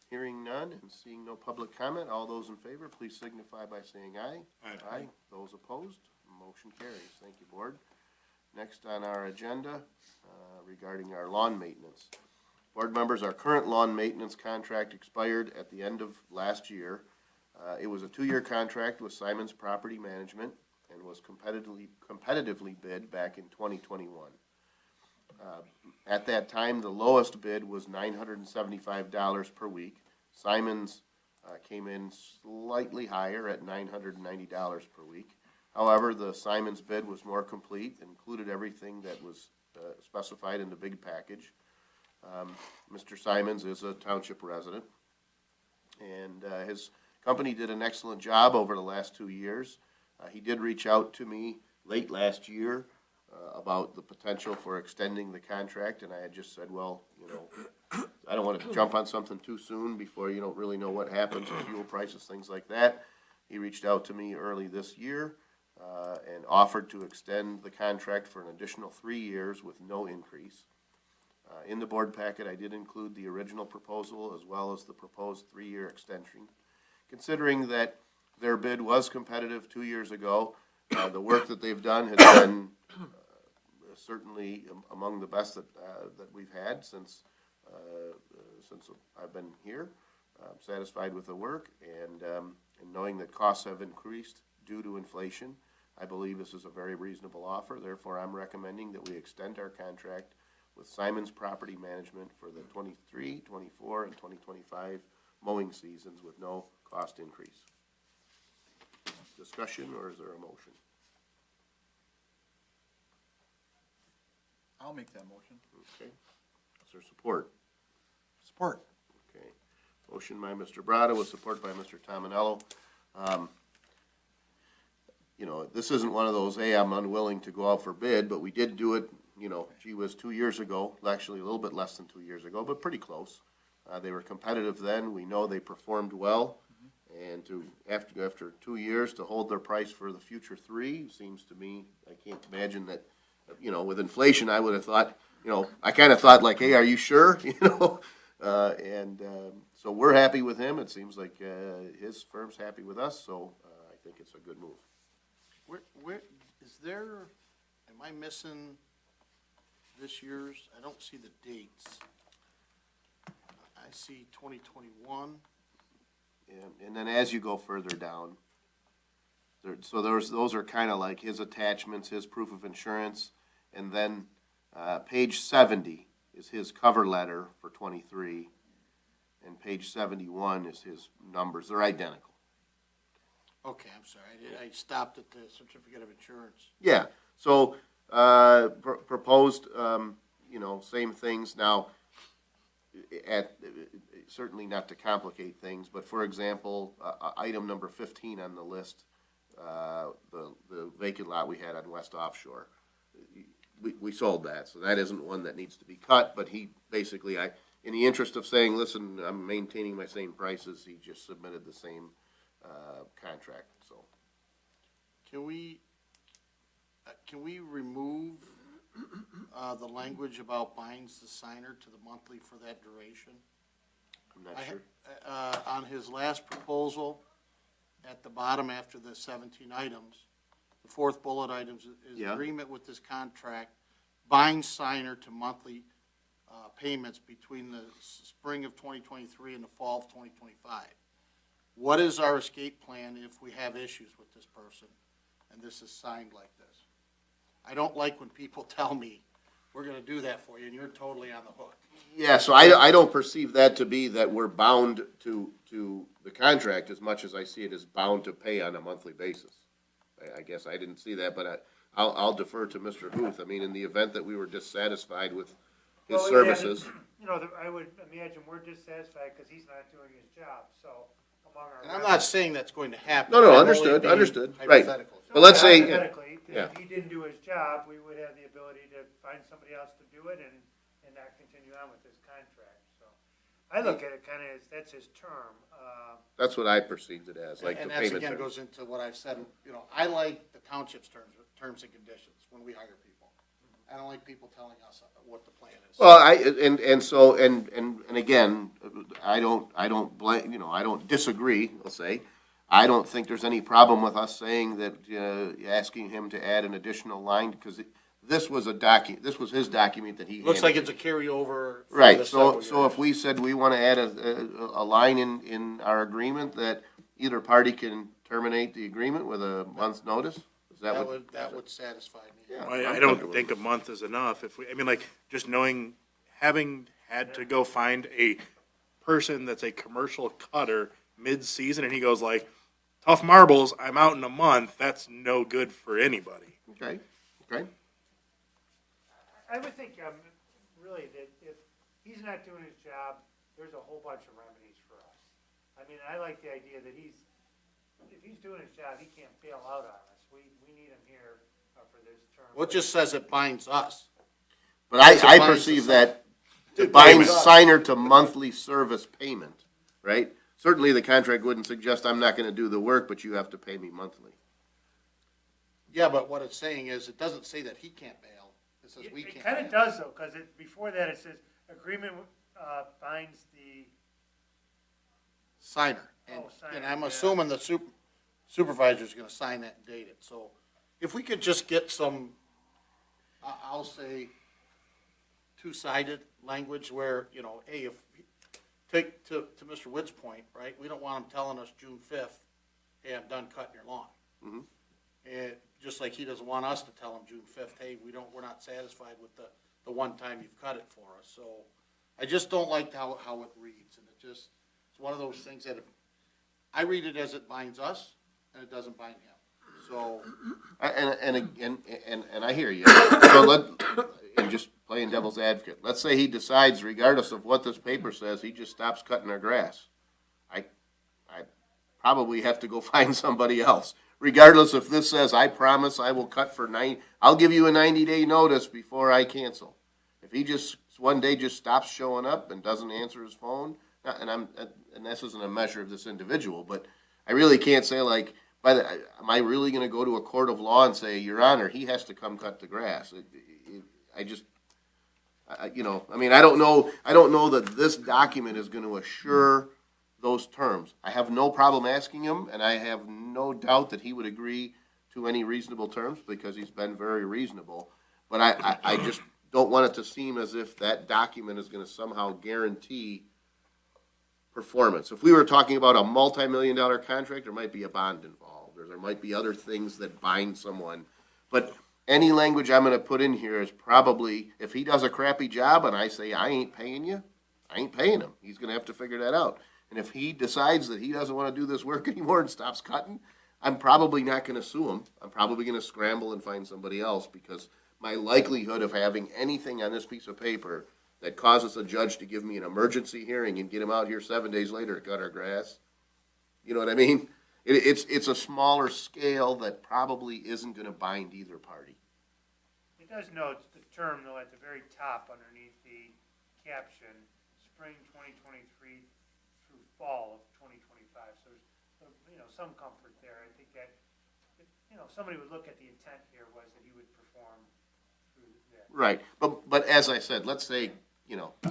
Speaker 1: Hearing none and seeing no public comment, all those in favor, please signify by saying aye.
Speaker 3: Aye.
Speaker 1: Those opposed, motion carries. Thank you, board. Next on our agenda, regarding our lawn maintenance. Board members, our current lawn maintenance contract expired at the end of last year. It was a 2-year contract with Simon's Property Management and was competitively bid back in 2021. At that time, the lowest bid was $975 per week. Simon's came in slightly higher at $990 per week. However, the Simon's bid was more complete, included everything that was specified in the big package. Mr. Simons is a township resident, and his company did an excellent job over the last 2 years. He did reach out to me late last year about the potential for extending the contract, and I had just said, well, I don't want to jump on something too soon before you don't really know what happens with fuel prices, things like that. He reached out to me early this year and offered to extend the contract for an additional 3 years with no increase. In the board packet, I did include the original proposal as well as the proposed 3-year extension. Considering that their bid was competitive 2 years ago, the work that they've done has been certainly among the best that we've had since I've been here. I'm satisfied with the work, and knowing that costs have increased due to inflation, I believe this is a very reasonable offer. Therefore, I'm recommending that we extend our contract with Simon's Property Management for the 23, 24, and 2025 mowing seasons with no cost increase. Discussion, or is there a motion?
Speaker 4: I'll make that motion.
Speaker 1: Okay. Is there support?
Speaker 8: Support.
Speaker 1: Okay. Motion by Mr. Brada with support by Mr. Tominello. This isn't one of those, hey, I'm unwilling to go out for bid, but we did do it, gee whiz, 2 years ago, actually a little bit less than 2 years ago, but pretty close. They were competitive then. We know they performed well. And after 2 years to hold their price for the future 3 seems to me, I can't imagine that, with inflation, I would have thought, I kind of thought like, hey, are you sure? So we're happy with him. It seems like his firm's happy with us, so I think it's a good move.
Speaker 4: Where, am I missing this year's, I don't see the dates. I see 2021.
Speaker 1: And then as you go further down, so those are kind of like his attachments, his proof of insurance, and then, page 70 is his cover letter for 23, and page 71 is his numbers, they're identical.
Speaker 4: Okay, I'm sorry, I stopped at the certificate of insurance.
Speaker 1: Yeah, so, proposed, same things. Now, certainly not to complicate things, but for example, item number 15 on the list, the vacant lot we had on West Offshore, we sold that, so that isn't one that needs to be cut, but he basically, in the interest of saying, listen, I'm maintaining my same prices, he just submitted the same, contract, so.
Speaker 4: Can we remove, the language about binds the signer to the monthly for that duration?
Speaker 1: I'm not
Speaker 4: I
Speaker 1: sure.
Speaker 4: On his last proposal, at the bottom after the 17 items, the fourth bullet item is
Speaker 1: Yeah.
Speaker 4: agreement with this contract binds signer to monthly payments between the spring of 2023 and the fall of 2025. What is our escape plan if we have issues with this person and this is signed like this? I don't like when people tell me, we're gonna do that for you, and you're totally on the hook.
Speaker 1: Yeah, so I don't perceive that to be that we're bound to the contract as much as I see it as bound to pay on a monthly basis. I guess I didn't see that, but I'll defer to Mr. Huth. I mean, in the event that we were dissatisfied with his
Speaker 6: Well, we had-
Speaker 1: services.
Speaker 6: I would imagine we're dissatisfied because he's not doing his job, so among our.
Speaker 4: And I'm not saying that's going to happen.
Speaker 1: No,
Speaker 4: I'm only
Speaker 1: understood,
Speaker 4: being
Speaker 1: understood, right.
Speaker 4: hypothetical.
Speaker 1: But let's say,
Speaker 6: Hypothetically,
Speaker 1: yeah.
Speaker 6: if he didn't do his job, we would have the ability to find somebody else to do it and not continue on with this contract, so. I look at it kind of as, that's his term,
Speaker 1: that's what I perceived it as, like the
Speaker 4: And that's
Speaker 1: payment
Speaker 4: again
Speaker 1: terms.
Speaker 4: goes into what I've said, I like the township's terms and conditions when we hire people. I don't like people telling us what the plan is.
Speaker 1: Well, and again, I don't blame, I don't disagree, I'll say. I don't think there's any problem with us saying that, asking him to add an additional line, because this was his document that he
Speaker 4: Looks like
Speaker 1: handed.
Speaker 4: it's a carryover. for
Speaker 1: Right,
Speaker 4: the
Speaker 1: so
Speaker 4: several
Speaker 1: if
Speaker 4: years.
Speaker 1: we said we want to add a line in our agreement that either party can terminate the agreement with a month's notice, is that what?
Speaker 4: That would satisfy me.
Speaker 1: Yeah.
Speaker 3: I
Speaker 1: I'm
Speaker 3: don't
Speaker 1: comfortable
Speaker 3: think a month is enough. Just knowing, having had to go find a person that's a commercial cutter mid-season, and he goes like, tough marbles, I'm out in a month, that's no good for anybody.
Speaker 1: Okay, okay.
Speaker 6: I would think, really, that if he's not doing his job, there's a whole bunch of remedies for us. I mean, I like the idea that if he's doing his job, he can't bail out on us. We need him here for this term.
Speaker 4: Well, it just says it binds us.
Speaker 1: But I
Speaker 4: binds
Speaker 1: perceive
Speaker 4: us.
Speaker 1: that to
Speaker 4: It
Speaker 1: bind
Speaker 4: binds us.
Speaker 1: signer to monthly service payment, right? Certainly, the contract wouldn't suggest I'm not gonna do the work, but you have to pay me monthly.
Speaker 4: Yeah, but what it's saying is, it doesn't say that he can't bail. It says we
Speaker 6: It
Speaker 4: can't.
Speaker 6: kind of does though, because before that it says agreement binds the,
Speaker 4: Signer. And,
Speaker 6: Oh, signer,
Speaker 4: and I'm
Speaker 6: yeah.
Speaker 4: assuming the supervisor's gonna sign that and date it. So if we could just get some, I'll say, two-sided language where, hey, take to Mr. Wood's point, right? We don't want him telling us June 5th, hey, I'm done cutting your lawn.
Speaker 1: Mhm.
Speaker 4: And just like he doesn't want us to tell him June 5th, hey, we're not satisfied with the one time you've cut it for us. So I just don't like how it reads, and it's one of those things that I read it as it binds us, and it doesn't bind him. So,
Speaker 1: And I hear you. So and just playing devil's advocate, let's say he decides, regardless of what this paper says, he just stops cutting our grass. I probably have to go find somebody else. Regardless if this says, I promise I will cut for I'll give you a 90-day notice before I cancel. If he just one day just stops showing up and doesn't answer his phone, and this isn't a measure of this individual, but I really can't say like, am I really going to go to a court of law and say, Your Honor, he has to come cut the grass? I don't know that this document is going to assure those terms. I have no problem asking him, and I have no doubt that he would agree to any reasonable terms because he's been very reasonable. But I just don't want it to seem as if that document is gonna somehow guarantee performance. If we were talking about a multi-million-dollar contract, there might be a bond involved, or there might be other things that bind someone. But any language I'm gonna put in here is probably, if he does a crappy job and I say, I ain't paying you, I ain't paying him. He's gonna have to figure that out. And if he decides that he doesn't wanna do this work anymore and stops cutting, I'm probably not gonna sue him. I'm probably gonna scramble and find somebody else, because my likelihood of having anything on this piece of paper that causes a judge to give me an emergency hearing and get him out here 7 days later to cut our grass, you know what I mean? It's a smaller scale that probably isn't gonna bind either party.
Speaker 6: It does note the term, though, at the very top underneath the caption, spring 2023 through fall of 2025. So there's, some comfort there. I think that, somebody would look at the intent here was that he would perform through that.
Speaker 1: Right, but as I said, let's say,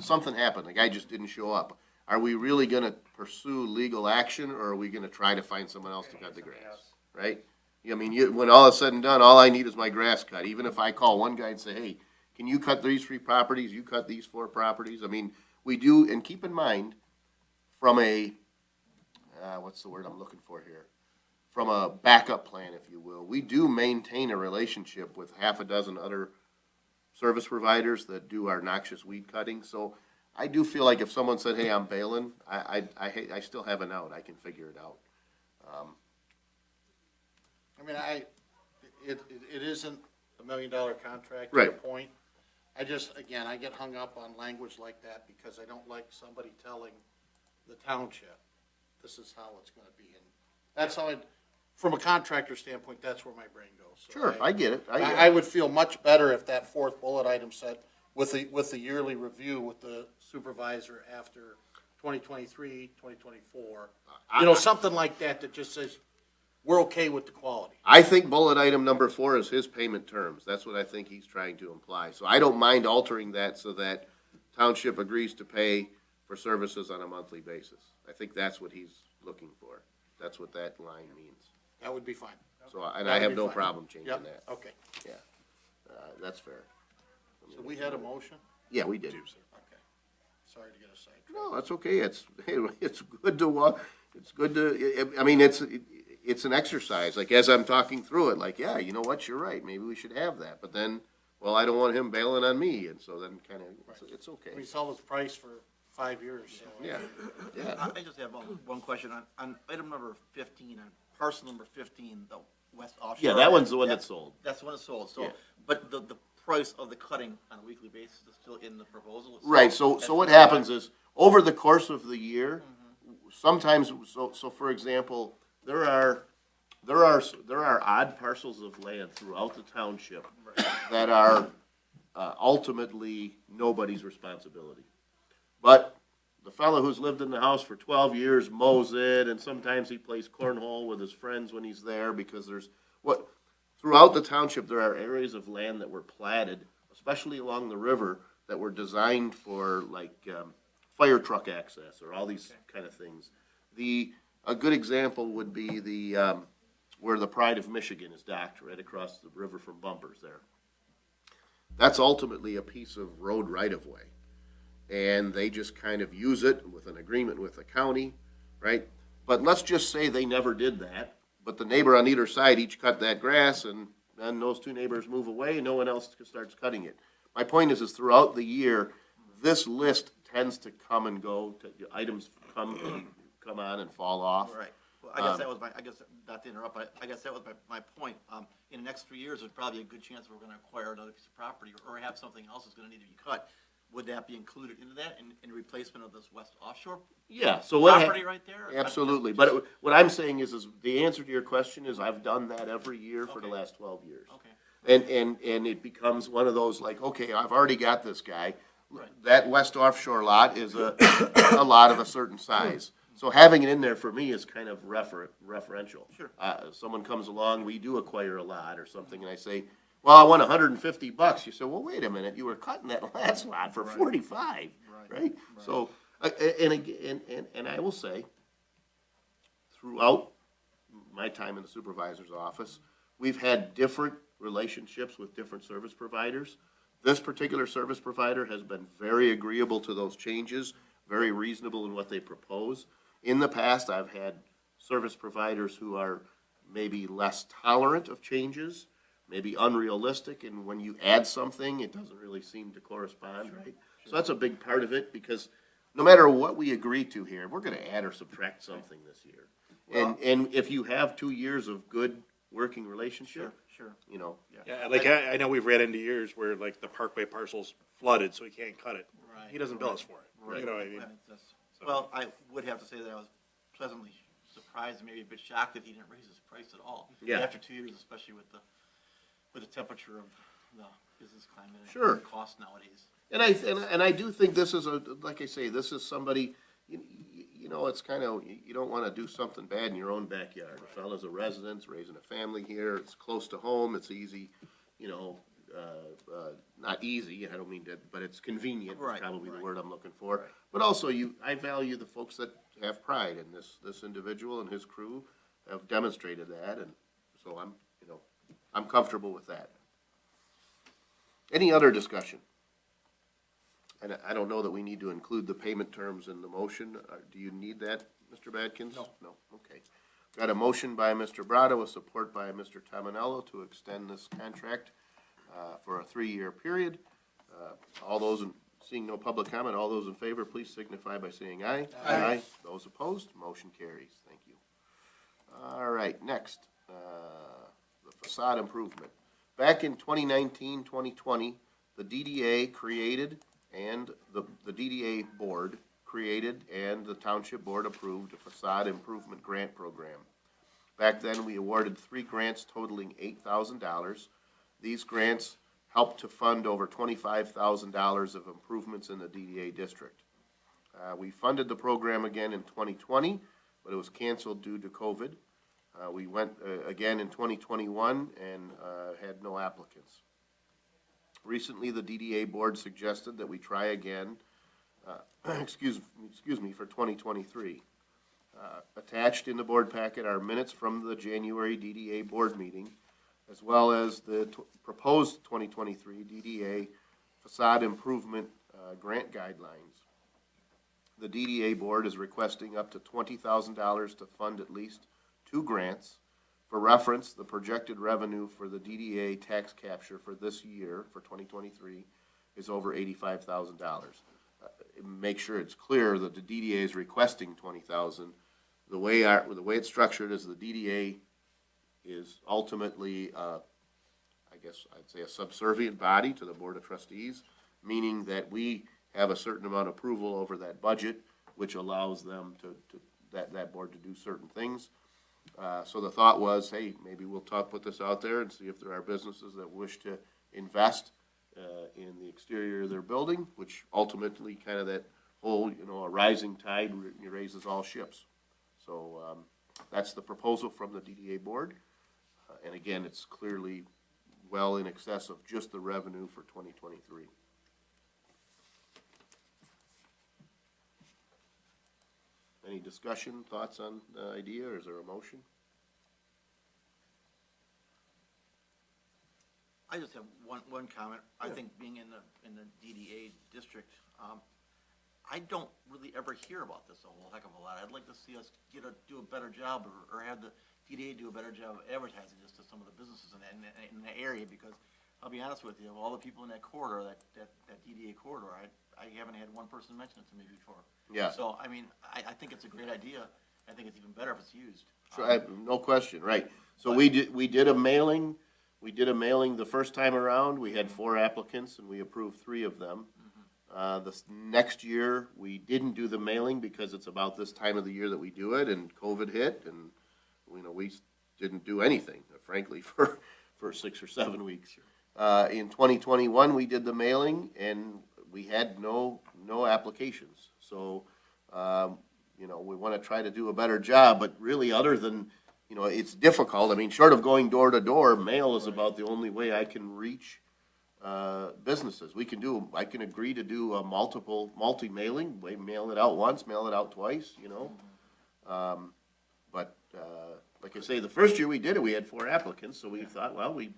Speaker 1: something happened, the guy just didn't show up. Are we really gonna pursue legal action, or are we gonna try to find someone else to cut the grass? Right? I mean, when all is said and done, all I need is my grass cut. Even if I call one guy and say, hey, can you cut these 3 properties, you cut these 4 properties? I mean, we do, and keep in mind, from a, what's the word I'm looking for here? From a backup plan, if you will, we do maintain a relationship with half a dozen other service providers that do our noxious weed cutting. So I do feel like if someone said, hey, I'm bailing, I still have an out, I can figure it out.
Speaker 4: I mean, it isn't $1 million contract to the
Speaker 1: Right.
Speaker 4: point. I get hung up on language like that because I don't like somebody telling the township, this is how it's gonna be. And that's how from a contractor standpoint, that's where my brain goes. So
Speaker 1: Sure, I get it,
Speaker 4: I would feel much better if that 4th bullet item said, with the yearly review with the supervisor after 2023, 2024. Something like that that just says, we're okay with the quality.
Speaker 1: I think bullet item number 4 is his payment terms. That's what I think he's trying to imply. So I don't mind altering that so that township agrees to pay for services on a monthly basis. I think that's what he's looking for. That's what that line means.
Speaker 4: That would be fine.
Speaker 1: So, and
Speaker 4: That
Speaker 1: I
Speaker 4: would
Speaker 1: have
Speaker 4: be
Speaker 1: no
Speaker 4: fine.
Speaker 1: problem changing
Speaker 4: Yep,
Speaker 1: that.
Speaker 4: okay.
Speaker 1: Yeah, that's fair.
Speaker 4: So we had a motion?
Speaker 1: Yeah, we did.
Speaker 4: Okay. Sorry to get us sidetracked.
Speaker 1: No, that's okay. It's good to, it's good to, I mean, it's an exercise. Like, as I'm talking through it, like, yeah, you know what, you're right. Maybe we should have that. But then, well, I don't want him bailing on me. And so then kind of, it's okay.
Speaker 4: We sell this price for 5 years, so.
Speaker 1: Yeah, yeah.
Speaker 7: I just have one question on item number 15, on parcel number 15, the west offshore.
Speaker 1: Yeah, that one's the one that's sold.
Speaker 7: That's the one that's sold, so,
Speaker 1: Yeah.
Speaker 7: but the price of the cutting on a weekly basis is still in the proposal itself?
Speaker 1: Right, so what happens is, over the course of the year, sometimes, so for example, there are odd parcels of land throughout the township that are ultimately nobody's responsibility. But the fellow who's lived in the house for 12 years mows it, and sometimes he plays cornhole with his friends when he's there, because throughout the township, there are areas of land that were platted, especially along the river, that were designed for, like, fire truck access or all these kind of things. A good example would be where the Pride of Michigan is docked, right across the river from Bumpers there. That's ultimately a piece of road right-of-way. And they just kind of use it with an agreement with the county, right? But let's just say they never did that, but the neighbor on either side each cut that grass, and then those 2 neighbors move away and no one else starts cutting it. My point is throughout the year, this list tends to come and go, items come on and fall off.
Speaker 7: Right. Well, I guess that was not to interrupt, but I guess that was my point. In the next 3 years, there's probably a good chance we're gonna acquire another piece of property or have something else that's gonna need to be cut. Would that be included into that in replacement of this west offshore
Speaker 1: Yeah, so what?
Speaker 7: property right there?
Speaker 1: Absolutely, but what I'm saying is the answer to your question is I've done that every year for the
Speaker 7: Okay.
Speaker 1: last 12 years.
Speaker 7: Okay.
Speaker 1: And it becomes one of those like, okay, I've already got this guy.
Speaker 7: Right.
Speaker 1: That west offshore lot is a lot of a certain size. So having it in there for me is kind of referential.
Speaker 7: Sure.
Speaker 1: Someone comes along, we do acquire a lot or something, and I say, well, I want $150. You say, well, wait a minute, you were cutting that last lot for 45, right? So, and I will say, throughout my time in the supervisor's office, we've had different relationships with different service providers. This particular service provider has been very agreeable to those changes, very reasonable in what they propose. In the past, I've had service providers who are maybe less tolerant of changes, maybe unrealistic, and when you add something, it doesn't really seem to correspond, right? So that's a big part of it, because no matter what we agree to here, we're gonna add or subtract something this year. And if you have 2 years of good working relationship,
Speaker 7: Sure.
Speaker 1: you know,
Speaker 3: Yeah, like, I know we've read into years where like the Parkway parcel's flooded, so he can't cut it.
Speaker 7: Right.
Speaker 3: He doesn't bill us for it, you know what I mean?
Speaker 7: Well, I would have to say that I was pleasantly surprised and maybe a bit shocked that he didn't raise his price at all.
Speaker 1: Yeah.
Speaker 7: After 2 years, especially with the temperature of the business climate and
Speaker 1: Sure.
Speaker 7: cost nowadays.
Speaker 1: and I do think this is like I say, this is somebody, you know, it's kind of, you don't want to do something bad in your own backyard. A fella's a resident, raising a family here, it's close to home, it's easy, you know, not easy, I don't mean to, but it's convenient, is
Speaker 7: Right,
Speaker 1: probably the
Speaker 7: right.
Speaker 1: word I'm looking for. But also, I value the folks that have pride in this individual and his crew have demonstrated that, and so I'm comfortable with that. Any other discussion? And I don't know that we need to include the payment terms in the motion. Do you need that, Mr. Badkins? No. No, okay. Got a motion by Mr. Brado, with support by Mr. Tominello to extend this contract for a 3-year period. Seeing no public comment, all those in favor, please signify by saying aye. Aye. Those opposed, motion carries. Thank you. All right, next, the facade improvement. Back in 2019, 2020, the DDA created and the DDA board created and the township board approved a facade improvement grant program. Back then, we awarded 3 grants totaling $8,000. These grants helped to fund over $25,000 of improvements in the DDA district. We funded the program again in 2020, but it was canceled due to COVID. We went again in 2021 and had no applicants. Recently, the DDA board suggested that we try again, excuse me, for 2023. Attached in the board packet are minutes from the January DDA board meeting, as well as the proposed 2023 DDA facade improvement grant guidelines. The DDA board is requesting up to $20,000 to fund at least 2 grants. For reference, the projected revenue for the DDA tax capture for this year, for 2023, is over $85,000. Make sure it's clear that the DDA is requesting $20,000. The way it's structured is the DDA is ultimately, I guess I'd say, a subservient body to the Board of Trustees, meaning that we have a certain amount of approval over that budget, which allows them that board to do certain things. So the thought was, hey, maybe we'll put this out there and see if there are businesses that wish to invest in the exterior of their building, which ultimately kind of that whole, a rising tide raises all ships. So that's the proposal from the DDA board. And again, it's clearly well in excess of just the revenue for 2023. Any discussion, thoughts on the idea, or is there a motion?
Speaker 7: I just have one comment. I think being in the DDA district, I don't really ever hear about this a whole heck of a lot. I'd like to see us do a better job or have the DDA do a better job of advertising this to some of the businesses in the area, because I'll be honest with you, of all the people in that corridor, that DDA corridor, I haven't had one person mention it to me before.
Speaker 1: Yeah.
Speaker 7: So, I mean, I think it's a great idea. I think it's even better if it's used.
Speaker 1: So I have no question, right. So we did a mailing. We did a mailing the first time around. We had 4 applicants and we approved 3 of them. This next year, we didn't do the mailing because it's about this time of the year that we do it, and COVID hit, and, we didn't do anything, frankly, for 6 or 7 weeks. In 2021, we did the mailing and we had no applications. So, we want to try to do a better job, but really, other than, it's difficult. I mean, short of going door to door, mail is about the only way I can reach businesses. I can agree to do a multi-mailing, we mail it out once, mail it out twice, But, like I say, the first year we did it, we had 4 applicants, so we thought, well, we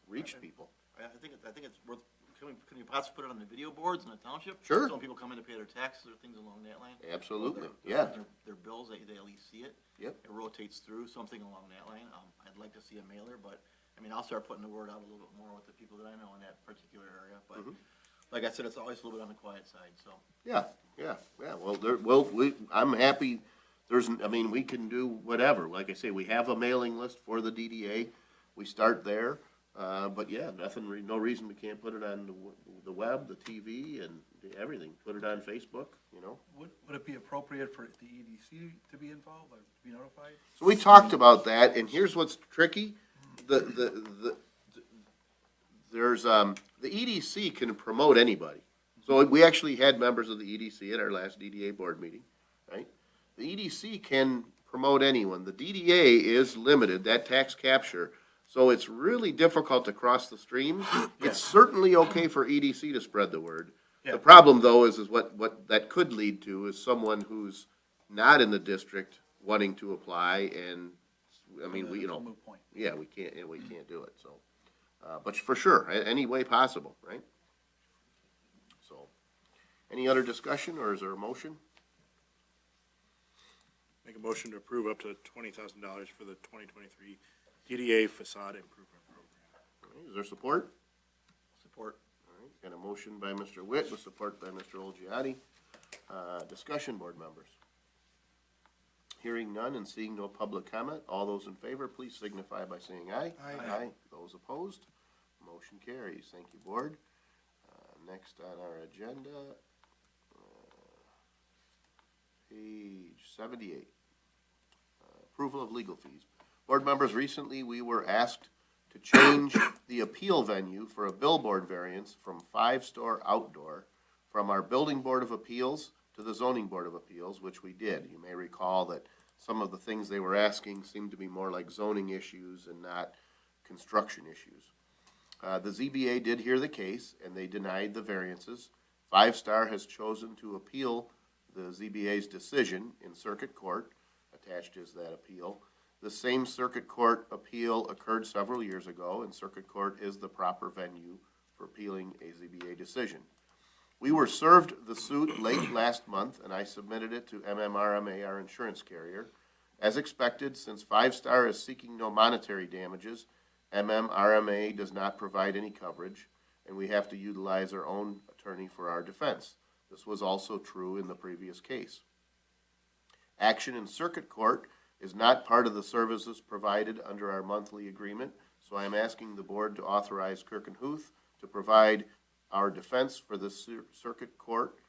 Speaker 1: reached people.
Speaker 7: I think it's worth can we possibly put it on the video boards in the township?
Speaker 1: Sure.
Speaker 7: So when people come in to pay their taxes or things along that line?
Speaker 1: Absolutely,
Speaker 7: Or
Speaker 1: yeah.
Speaker 7: Their bills, they at least see it.
Speaker 1: Yep.
Speaker 7: It rotates through, something along that line. I'd like to see a mailer, but, I mean, I'll start putting the word out a little bit more with the people that I know in that particular area, but, like I said, it's always a little bit on the quiet side, so.
Speaker 1: Yeah, I'm happy, I mean, we can do whatever, like I say, we have a mailing list for the DDA, we start there, but yeah, no reason we can't put it on the web, the TV, and everything, put it on Facebook, you know?
Speaker 8: Would it be appropriate for the EDC to be involved, or to be notified?
Speaker 1: So we talked about that, and here's what's tricky, there's, the EDC can promote anybody. So we actually had members of the EDC at our last DDA board meeting, right? The EDC can promote anyone. The DDA is limited, that tax capture, so it's really difficult to cross the streams. It's certainly okay for EDC to spread the word. The problem, though, is what that could lead to is someone who's not in the district wanting to apply, and, I mean, we, you know,
Speaker 8: Moot point.
Speaker 1: yeah, we can't do it, so. But for sure, any way possible, right? So, any other discussion, or is there a motion?
Speaker 3: Make a motion to approve up to $20,000 for the 2023 DDA facade improvement program.
Speaker 1: All right, is there support?
Speaker 7: Support.
Speaker 1: All right, got a motion by Mr. Witt, with support by Mr. Olgiati. Discussion, board members. Hearing none and seeing no public comment, all those in favor, please signify by saying aye.
Speaker 8: Aye.
Speaker 1: Those opposed, motion carries. Thank you, board. Next on our agenda, page 78. Approval of legal fees. Board members, recently we were asked to change the appeal venue for a billboard variance from 5-store outdoor from our Building Board of Appeals to the Zoning Board of Appeals, which we did. You may recall that some of the things they were asking seemed to be more like zoning issues and not construction issues. The ZBA did hear the case, and they denied the variances. 5-Star has chosen to appeal the ZBA's decision in circuit court. Attached is that appeal. The same circuit court appeal occurred several years ago, and circuit court is the proper venue for appealing a ZBA decision. We were served the suit late last month, and I submitted it to MMRMA, our insurance carrier. As expected, since 5-Star is seeking no monetary damages, MMRMA does not provide any coverage, and we have to utilize our own attorney for our defense. This was also true in the previous case. Action in circuit court is not part of the services provided under our monthly agreement, so I am asking the board to authorize Kirk and Huth to provide our defense for this circuit court,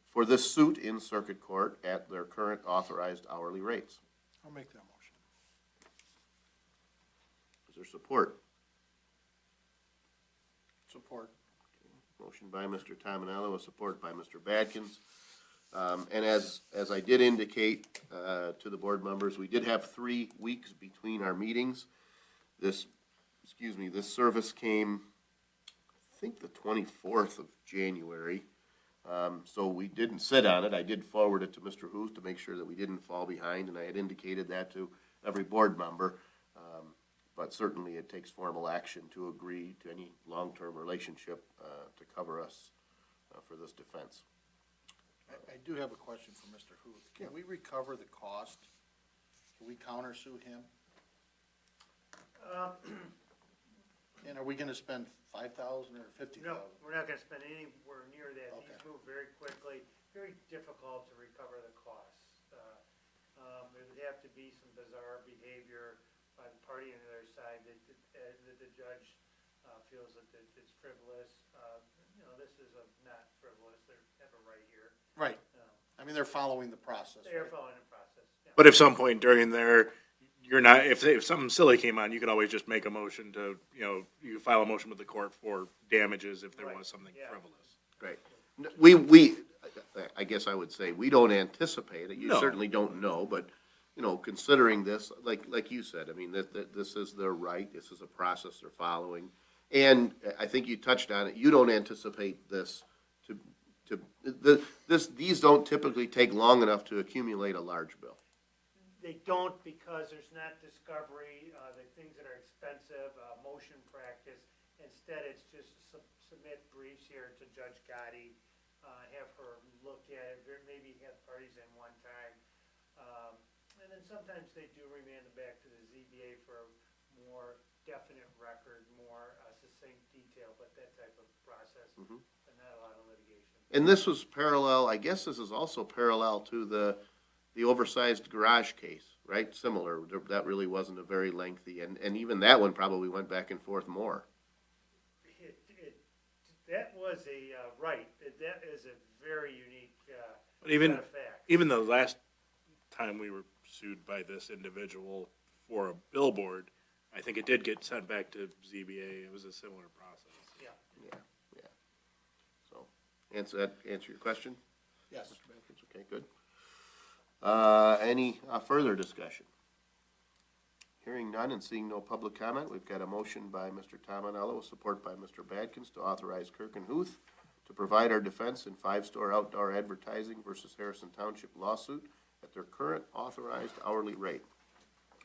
Speaker 1: for this suit in circuit court at their current authorized hourly rates.
Speaker 8: I'll make that motion.
Speaker 1: Is there support?
Speaker 4: Support.
Speaker 1: Motion by Mr. Tominello, with support by Mr. Badkins. And as I did indicate to the board members, we did have 3 weeks between our meetings. This service came, I think, the 24th of January. So we didn't sit on it. I did forward it to Mr. Huth to make sure that we didn't fall behind, and I had indicated that to every board member. But certainly it takes formal action to agree to any long-term relationship to cover us for this defense.
Speaker 4: I do have a question for Mr. Huth. Can we recover the cost? Can we countersue him? And are we gonna spend $5,000 or $50,000?
Speaker 6: No, we're not gonna spend anywhere near that.
Speaker 4: Okay.
Speaker 6: He's moved very quickly, very difficult to recover the costs. There would have to be some bizarre behavior by the party on the other side that the judge feels that it's frivolous. This is not frivolous, they have a right here.
Speaker 4: Right. I mean, they're following the process.
Speaker 6: They are
Speaker 4: right?
Speaker 6: following the process. Yeah.
Speaker 3: But if some point during there, you're not, if something silly came on, you could always just make a motion to, you file a motion with the court for damages if there
Speaker 6: Right.
Speaker 3: was something
Speaker 6: Yeah.
Speaker 3: frivolous.
Speaker 1: Right. I guess I would say, we don't anticipate it. You
Speaker 3: No.
Speaker 1: certainly don't know, but, considering this, like you said, I mean, this is their right, this is a process they're following. And I think you touched on it, you don't anticipate this these don't typically take long enough to accumulate a large bill.
Speaker 6: They don't, because there's not discovery, the things that are expensive, motion practice. Instead, it's just submit briefs here to Judge Gotti, have her look at it, maybe have parties in one time. And then sometimes they do remand them back to the ZBA for a more definite record, more succinct detail, but that type of process, but not a lot of litigation.
Speaker 1: And this was parallel, I guess this is also parallel to the oversized garage case, right? Similar, that really wasn't a very lengthy, and even that one probably went back and forth more.
Speaker 6: That was that is a very unique,
Speaker 3: But even,
Speaker 6: set of facts.
Speaker 3: even the last time we were sued by this individual for a billboard, I think it did get sent back to ZBA. It was a similar process.
Speaker 6: Yeah.
Speaker 1: Yeah. So, answer your question?
Speaker 4: Yes.
Speaker 1: Mr. Bankers, okay, good. Any further discussion? Hearing none and seeing no public comment, we've got a motion by Mr. Tominello, with support by Mr. Badkins, to authorize Kirk and Huth to provide our defense in five-store outdoor advertising versus Harrison Township lawsuit at their current authorized hourly rate.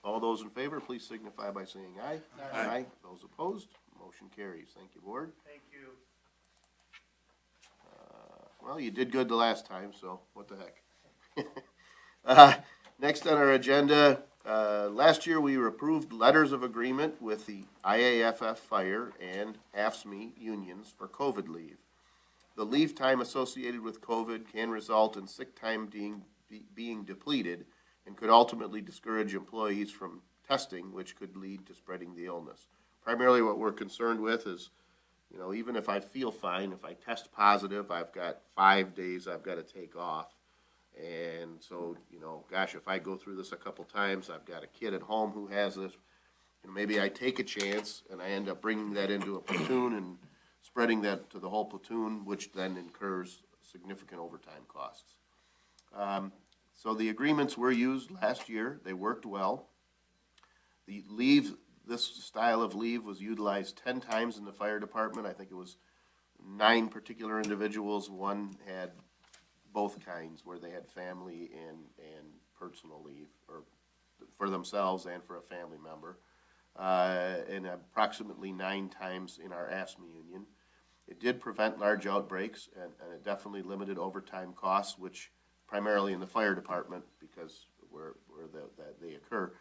Speaker 1: All those in favor, please signify by saying aye. Aye. Those opposed, motion carries. Thank you, Board.
Speaker 6: Thank you.
Speaker 1: Well, you did good the last time, so what the heck. Next on our agenda, last year we approved letters of agreement with the IAFF Fire and AFSCME unions for COVID leave. The leave time associated with COVID can result in sick time being depleted and could ultimately discourage employees from testing, which could lead to spreading the illness. Primarily what we're concerned with is, you know, even if I feel fine, if I test positive, I've got 5 days I've got to take off. And so, you know, gosh, if I go through this a couple times, I've got a kid at home who has this, and maybe I take a chance and I end up bringing that into a platoon and spreading that to the whole platoon, which then incurs significant overtime costs. So the agreements were used last year. They worked well. The leave, this style of leave was utilized 10 times in the fire department. I think it was 9 particular individuals. One had both kinds, where they had family and personal leave, or for themselves and for a family member. And approximately 9 times in our AFSCME union. It did prevent large outbreaks, and it definitely limited overtime costs, which primarily in the fire department, because where they occur,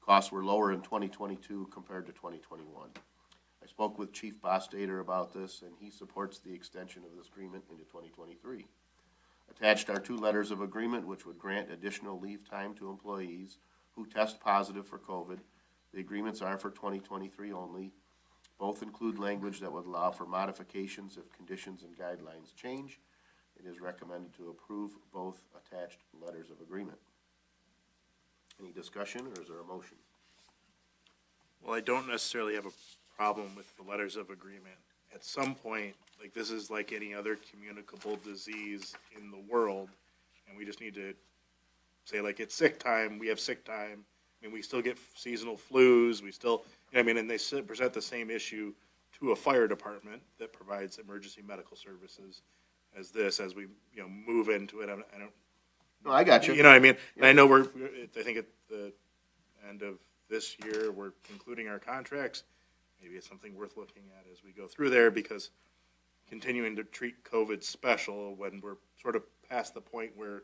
Speaker 1: costs were lower in 2022 compared to 2021. I spoke with Chief Bostater about this, and he supports the extension of this agreement into 2023. Attached are 2 letters of agreement which would grant additional leave time to employees who test positive for COVID. The agreements are for 2023 only. Both include language that would allow for modifications if conditions and guidelines change. It is recommended to approve both attached letters of agreement. Any discussion, or is there a motion?
Speaker 3: Well, I don't necessarily have a problem with the letters of agreement. At some point, like, this is like any other communicable disease in the world, and we just need to say, like, it's sick time, we have sick time. I mean, we still get seasonal flus, we still, you know, I mean, and they present the same issue to a fire department that provides emergency medical services as this, as we, you know, move into it. I don't.
Speaker 1: No, I got you.
Speaker 3: You know what I mean? And I know I think at the end of this year, we're concluding our contracts. Maybe it's something worth looking at as we go through there, because continuing to treat COVID special when we're sort of past the point where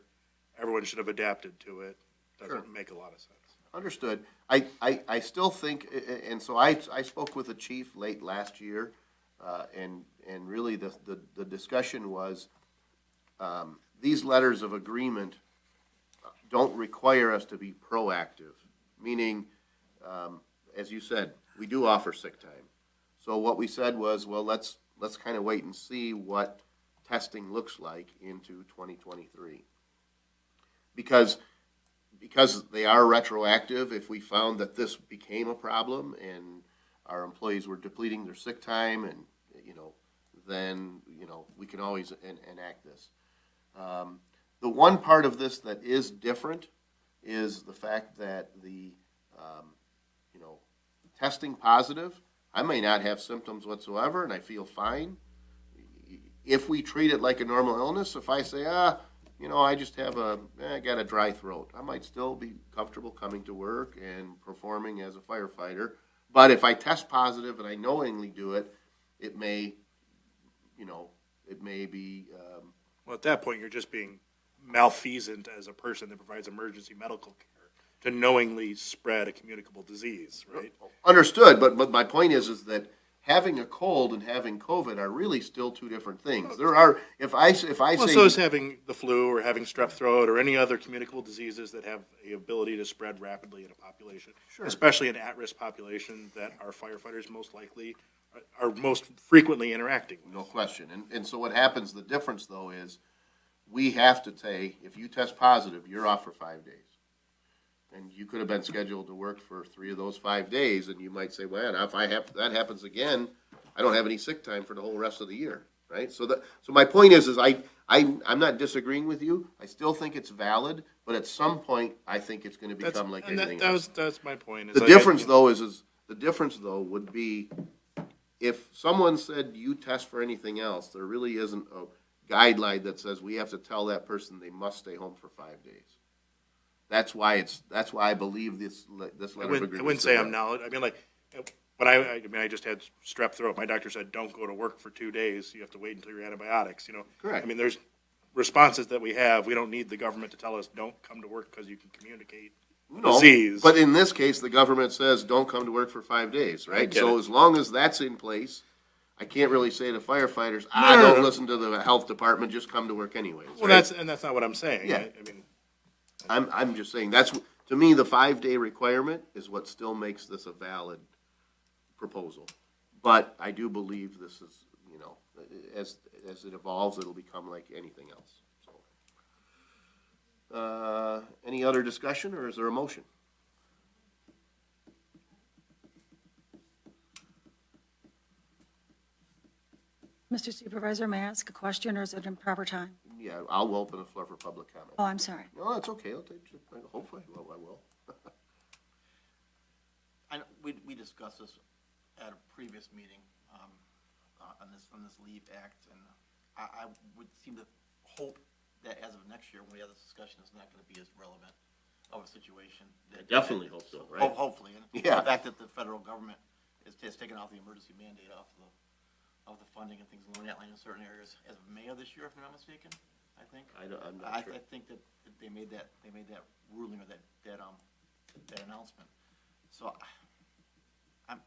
Speaker 3: everyone should have adapted to it doesn't make a lot of sense.
Speaker 1: Understood. I still think, and so I spoke with the chief late last year, and really the discussion was, these letters of agreement don't require us to be proactive, meaning, as you said, we do offer sick time. So what we said was, well, let's kind of wait and see what testing looks like into 2023. Because they are retroactive, if we found that this became a problem and our employees were depleting their sick time, and, you know, then, you know, we can always enact this. The one part of this that is different is the fact that the, you know, testing positive, I may not have symptoms whatsoever and I feel fine. If we treat it like a normal illness, if I say, you know, I just have I got a dry throat, I might still be comfortable coming to work and performing as a firefighter. But if I test positive and I knowingly do it, it may, it may be,
Speaker 3: Well, at that point, you're just being malfeasant as a person that provides emergency medical care to knowingly spread a communicable disease, right?
Speaker 1: understood, but my point is that having a cold and having COVID are really still two different things. There are, if I
Speaker 3: Well,
Speaker 1: say.
Speaker 3: so is having the flu or having strep throat or any other communicable diseases that have the ability to spread rapidly in a population.
Speaker 1: Sure.
Speaker 3: Especially an at-risk population that our firefighters most likely are most frequently interacting with.
Speaker 1: No question. And so what happens, the difference though is, we have to say, if you test positive, you're off for 5 days. And you could have been scheduled to work for 3 of those 5 days, and you might say, well, if that happens again, I don't have any sick time for the whole rest of the year, right? So my point is I'm not disagreeing with you. I still think it's valid, but at some point, I think it's gonna become like anything else.
Speaker 3: That's my point.
Speaker 1: The difference though would be, if someone said you test for anything else, there really isn't a guideline that says we have to tell that person they must stay home for 5 days. That's why I believe this letter of agreement.
Speaker 3: I wouldn't say I'm knowledge, I mean, like, when I just had strep throat, my doctor said, don't go to work for 2 days, you have to wait until your antibiotics,
Speaker 1: Correct.
Speaker 3: I mean, there's responses that we have, we don't need the government to tell us, don't come to work because you can communicate disease.
Speaker 1: But in this case, the government says, don't come to work for 5 days, right?
Speaker 3: get
Speaker 1: So
Speaker 3: it.
Speaker 1: as long as that's in place, I can't really say to firefighters,
Speaker 3: No.
Speaker 1: don't listen to the health department, just come to work anyways,
Speaker 3: Well,
Speaker 1: right?
Speaker 3: that's not what I'm saying.
Speaker 1: Yeah.
Speaker 3: I mean,
Speaker 1: I'm just saying, to me, the 5-day requirement is what still makes this a valid proposal. But I do believe this is, as it evolves, it'll become like anything else, so. Any other discussion, or is there a motion?
Speaker 5: Mr. Supervisor, may I ask a question, or is it in proper time?
Speaker 1: Yeah, I'll open the floor for public comment.
Speaker 5: Oh, I'm sorry.
Speaker 1: No, that's okay, hopefully, I will.
Speaker 7: I know, we discussed this at a previous meeting, on this LEAVE Act, and I would seem to hope that as of next year, when we have this discussion, it's not gonna be as relevant of a situation.
Speaker 1: Definitely hope so, right?
Speaker 7: Hopefully, and
Speaker 1: Yeah.
Speaker 7: the fact that the federal government has taken off the emergency mandate off the funding and things along that line in certain areas as of May of this year, if I'm not mistaken, I think.
Speaker 1: I'm not sure.
Speaker 7: I think that they made that ruling or that announcement. So I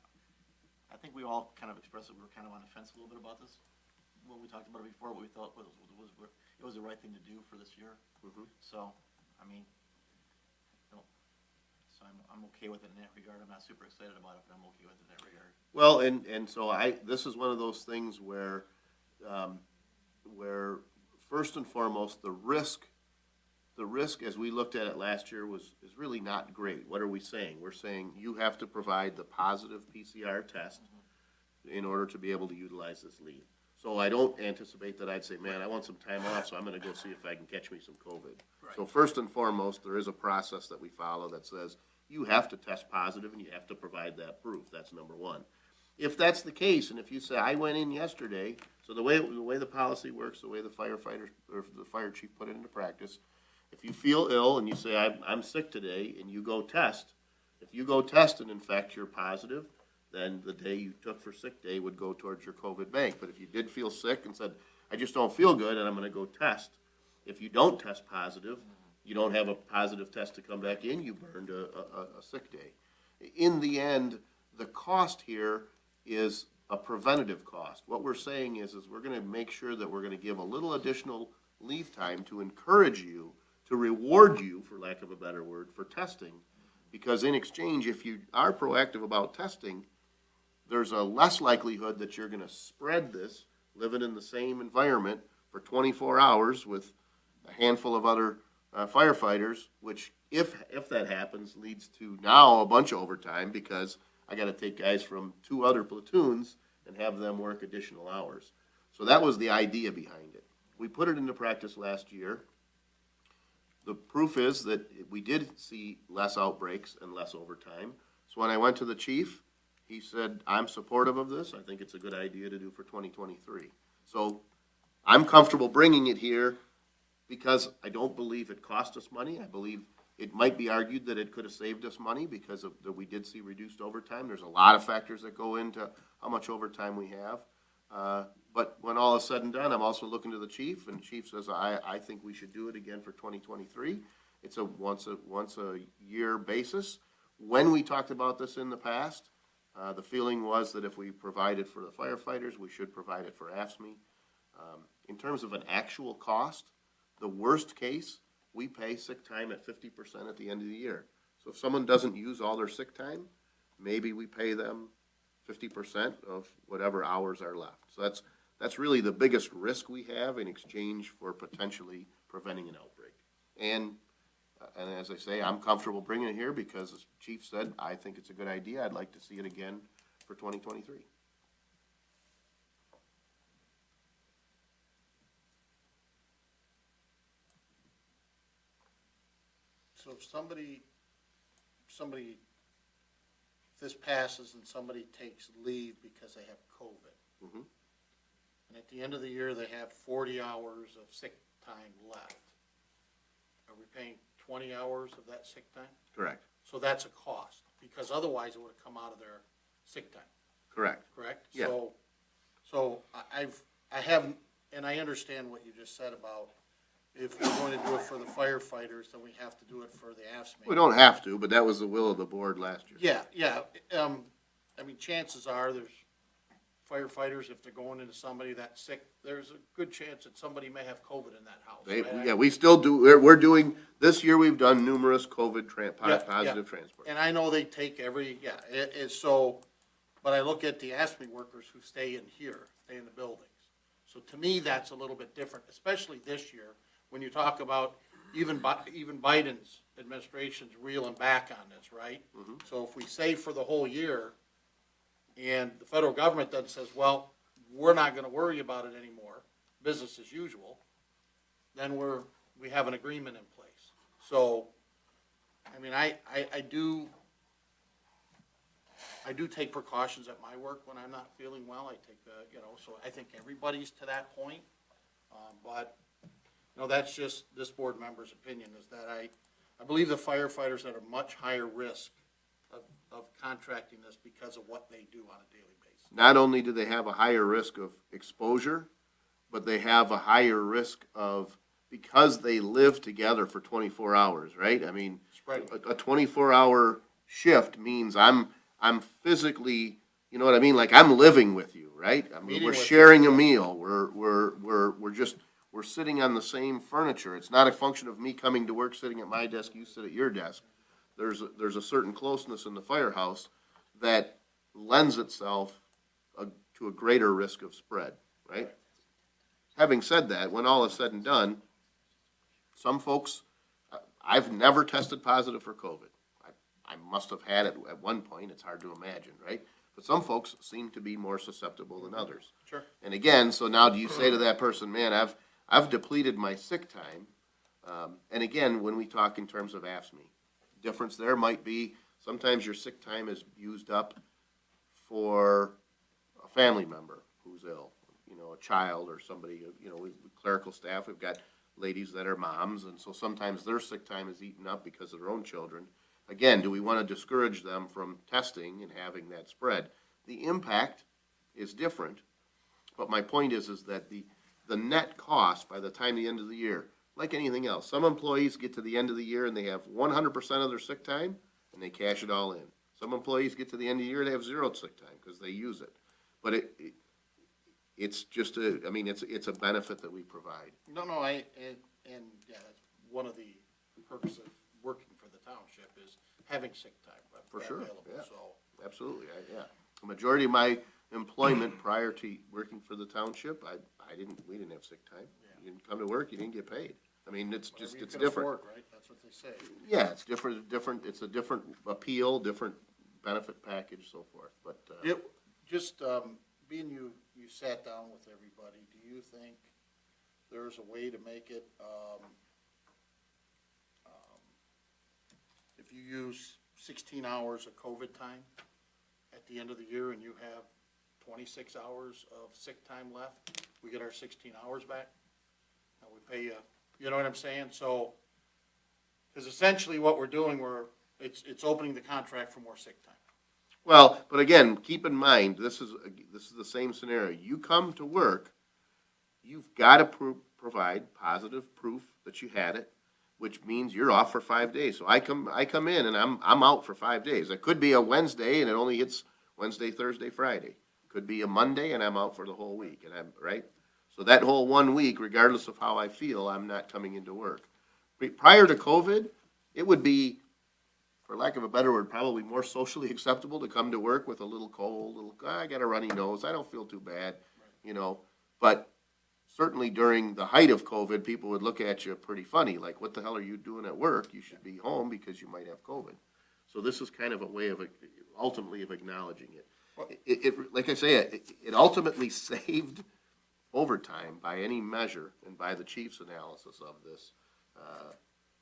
Speaker 7: think we all kind of expressed that we were kind of on the fence a little bit about this. When we talked about it before, what we thought it was the right thing to do for this year.
Speaker 1: Mhm.
Speaker 7: So, I mean, so I'm okay with it in that regard. I'm not super excited about it, but I'm okay with it in that regard.
Speaker 1: Well, and so this is one of those things where first and foremost, the risk as we looked at it last year is really not great. What are we saying? We're saying you have to provide the positive PCR test in order to be able to utilize this leave. So I don't anticipate that I'd say, man, I want some time off, so I'm gonna go see if I can catch me some COVID. So first and foremost, there is a process that we follow that says you have to test positive and you have to provide that proof. That's number one. If that's the case, and if you say, I went in yesterday, so the way the policy works, the way the firefighters, or the fire chief put it into practice, if you feel ill and you say, I'm sick today, and you go test, if you go test and in fact you're positive, then the day you took for sick day would go towards your COVID bank. But if you did feel sick and said, I just don't feel good and I'm gonna go test, if you don't test positive, you don't have a positive test to come back in, you burned a sick day. In the end, the cost here is a preventative cost. What we're saying is we're gonna make sure that we're gonna give a little additional leave time to encourage you, to reward you, for lack of a better word, for testing. Because in exchange, if you are proactive about testing, there's a less likelihood that you're gonna spread this, living in the same environment for 24 hours with a handful of other firefighters, which, if that happens, leads to now a bunch of overtime, because I gotta take guys from 2 other platoons and have them work additional hours. So that was the idea behind it. We put it into practice last year. The proof is that we did see less outbreaks and less overtime. So when I went to the chief, he said, I'm supportive of this. I think it's a good idea to do for 2023. So I'm comfortable bringing it here because I don't believe it cost us money. I believe it might be argued that it could have saved us money because that we did see reduced overtime. There's a lot of factors that go into how much overtime we have. But when all is said and done, I'm also looking to the chief, and chief says, I think we should do it again for 2023. It's a once a year basis. When we talked about this in the past, the feeling was that if we provided for the firefighters, we should provide it for AFSCME. In terms of an actual cost, the worst case, we pay sick time at 50% at the end of the year. So if someone doesn't use all their sick time, maybe we pay them 50% of whatever hours are left. So that's really the biggest risk we have in exchange for potentially preventing an outbreak. And as I say, I'm comfortable bringing it here because, as Chief said, I think it's a good idea. I'd like to see it again for 2023.
Speaker 4: So if if this passes and somebody takes leave because they have COVID,
Speaker 1: Mhm.
Speaker 4: and at the end of the year, they have 40 hours of sick time left, are we paying 20 hours of that sick time?
Speaker 1: Correct.
Speaker 4: So that's a cost, because otherwise it would have come out of their sick time,
Speaker 1: Correct.
Speaker 4: correct?
Speaker 1: Yeah.
Speaker 4: So I haven't, and I understand what you just said about if we're going to do it for the firefighters, then we have to do it for the AFSCME.
Speaker 1: We don't have to, but that was the will of the board last year.
Speaker 4: Yeah. I mean, chances are there's firefighters, if they're going into somebody that's sick, there's a good chance that somebody may have COVID in that house. right?
Speaker 1: Yeah, we still do, we're doing, this year we've done numerous COVID positive transports.
Speaker 4: And I know they take it's so, but I look at the AFSCME workers who stay in here, stay in the buildings. So to me, that's a little bit different, especially this year, when you talk about even Biden's administration's reeling back on this, right? So if we say for the whole year, and the federal government then says, well, we're not gonna worry about it anymore, business as usual, then we have an agreement in place. So, I mean, I do take precautions at my work when I'm not feeling well. I take so I think everybody's to that point. But, that's just this board member's opinion, is that I believe the firefighters are at a much higher risk of contracting this because of what they do on a daily basis.
Speaker 1: Not only do they have a higher risk of exposure, but they have a higher risk of, because they live together for 24 hours, right? I mean,
Speaker 4: Spreading.
Speaker 1: a 24-hour shift means I'm physically, you know what I mean? Like, I'm living with you, right? I mean,
Speaker 4: Meeting
Speaker 1: we're
Speaker 4: with you.
Speaker 1: sharing a meal. We're sitting on the same furniture. It's not a function of me coming to work, sitting at my desk, you sit at your desk. There's a certain closeness in the firehouse that lends itself to a greater risk of spread, right? Having said that, when all is said and done, some folks, I've never tested positive for COVID. I must have had it at one point, it's hard to imagine, right? But some folks seem to be more susceptible than others.
Speaker 4: Sure.
Speaker 1: And again, so now do you say to that person, man, I've depleted my sick time? And again, when we talk in terms of AFSCME, difference there might be, sometimes your sick time is used up for a family member who's ill, a child or somebody, clerical staff, we've got ladies that are moms, and so sometimes their sick time is eaten up because of their own children. Again, do we want to discourage them from testing and having that spread? The impact is different, but my point is that the net cost by the time the end of the year, like anything else, some employees get to the end of the year and they have 100% of their sick time and they cash it all in. Some employees get to the end of the year, they have zero sick time because they use it. But it's just it's a benefit that we provide.
Speaker 4: No, that's one of the purposes of working for the township is having sick time
Speaker 1: For sure,
Speaker 4: available,
Speaker 1: yeah.
Speaker 4: so.
Speaker 1: Absolutely, yeah. The majority of my employment prior to working for the township, we didn't have sick time. You didn't come to work, you didn't get paid. I mean, it's
Speaker 4: Whatever you
Speaker 1: it's
Speaker 4: can
Speaker 1: different.
Speaker 4: afford, right? That's what they say.
Speaker 1: Yeah, it's different, it's a different appeal, different benefit package, so forth, but,
Speaker 4: Being you sat down with everybody, do you think there's a way to make it, if you use 16 hours of COVID time at the end of the year and you have 26 hours of sick time left, we get our 16 hours back? And we pay you, you know what I'm saying? So, because essentially what we're doing, it's opening the contract for more sick time.
Speaker 1: Well, but again, keep in mind, this is the same scenario. You come to work, you've got to provide positive proof that you had it, which means you're off for 5 days. So I come in and I'm out for 5 days. It could be a Wednesday and it only hits Wednesday, Thursday, Friday. Could be a Monday and I'm out for the whole week, and I'm, right? So that whole 1 week, regardless of how I feel, I'm not coming into work. Prior to COVID, it would be, for lack of a better word, probably more socially acceptable to come to work with a little cold, I got a runny nose, I don't feel too bad, you know. But certainly during the height of COVID, people would look at you pretty funny, like, what the hell are you doing at work? You should be home because you might have COVID. So this is kind of a way of, ultimately, of acknowledging it. Like I say, it ultimately saved overtime by any measure and by the chief's analysis of this.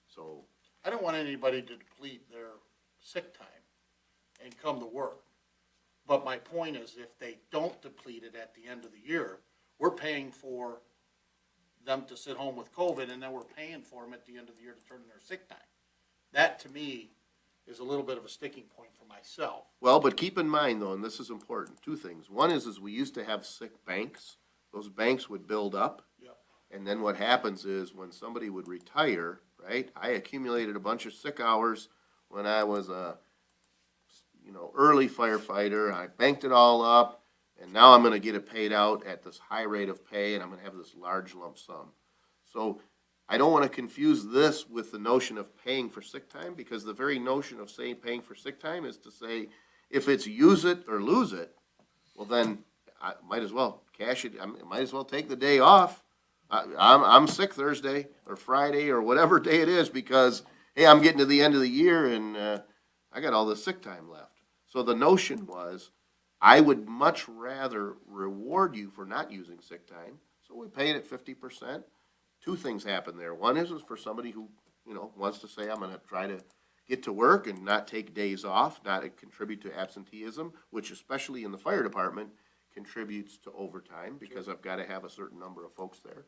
Speaker 1: So,
Speaker 4: I don't want anybody to deplete their sick time and come to work. But my point is, if they don't deplete it at the end of the year, we're paying for them to sit home with COVID, and then we're paying for them at the end of the year to turn in their sick time. That, to me, is a little bit of a sticking point for myself.
Speaker 1: well, but keep in mind though, and this is important, two things. One is we used to have sick banks. Those banks would build up.
Speaker 4: Yep.
Speaker 1: And then what happens is when somebody would retire, right? I accumulated a bunch of sick hours when I was a, early firefighter. I banked it all up, and now I'm gonna get it paid out at this high rate of pay, and I'm gonna have this large lump sum. So I don't wanna confuse this with the notion of paying for sick time, because the very notion of saying paying for sick time is to say, if it's use it or lose it, well then, I might as well cash it, I might as well take the day off. I'm sick Thursday or Friday or whatever day it is because, hey, I'm getting to the end of the year and I got all this sick time left. So the notion was, I would much rather reward you for not using sick time, so we pay it at 50%. Two things happen there. One is for somebody who, wants to say, I'm gonna try to get to work and not take days off, not contribute to absenteeism, which especially in the fire department contributes to overtime because I've gotta have a certain number of folks there.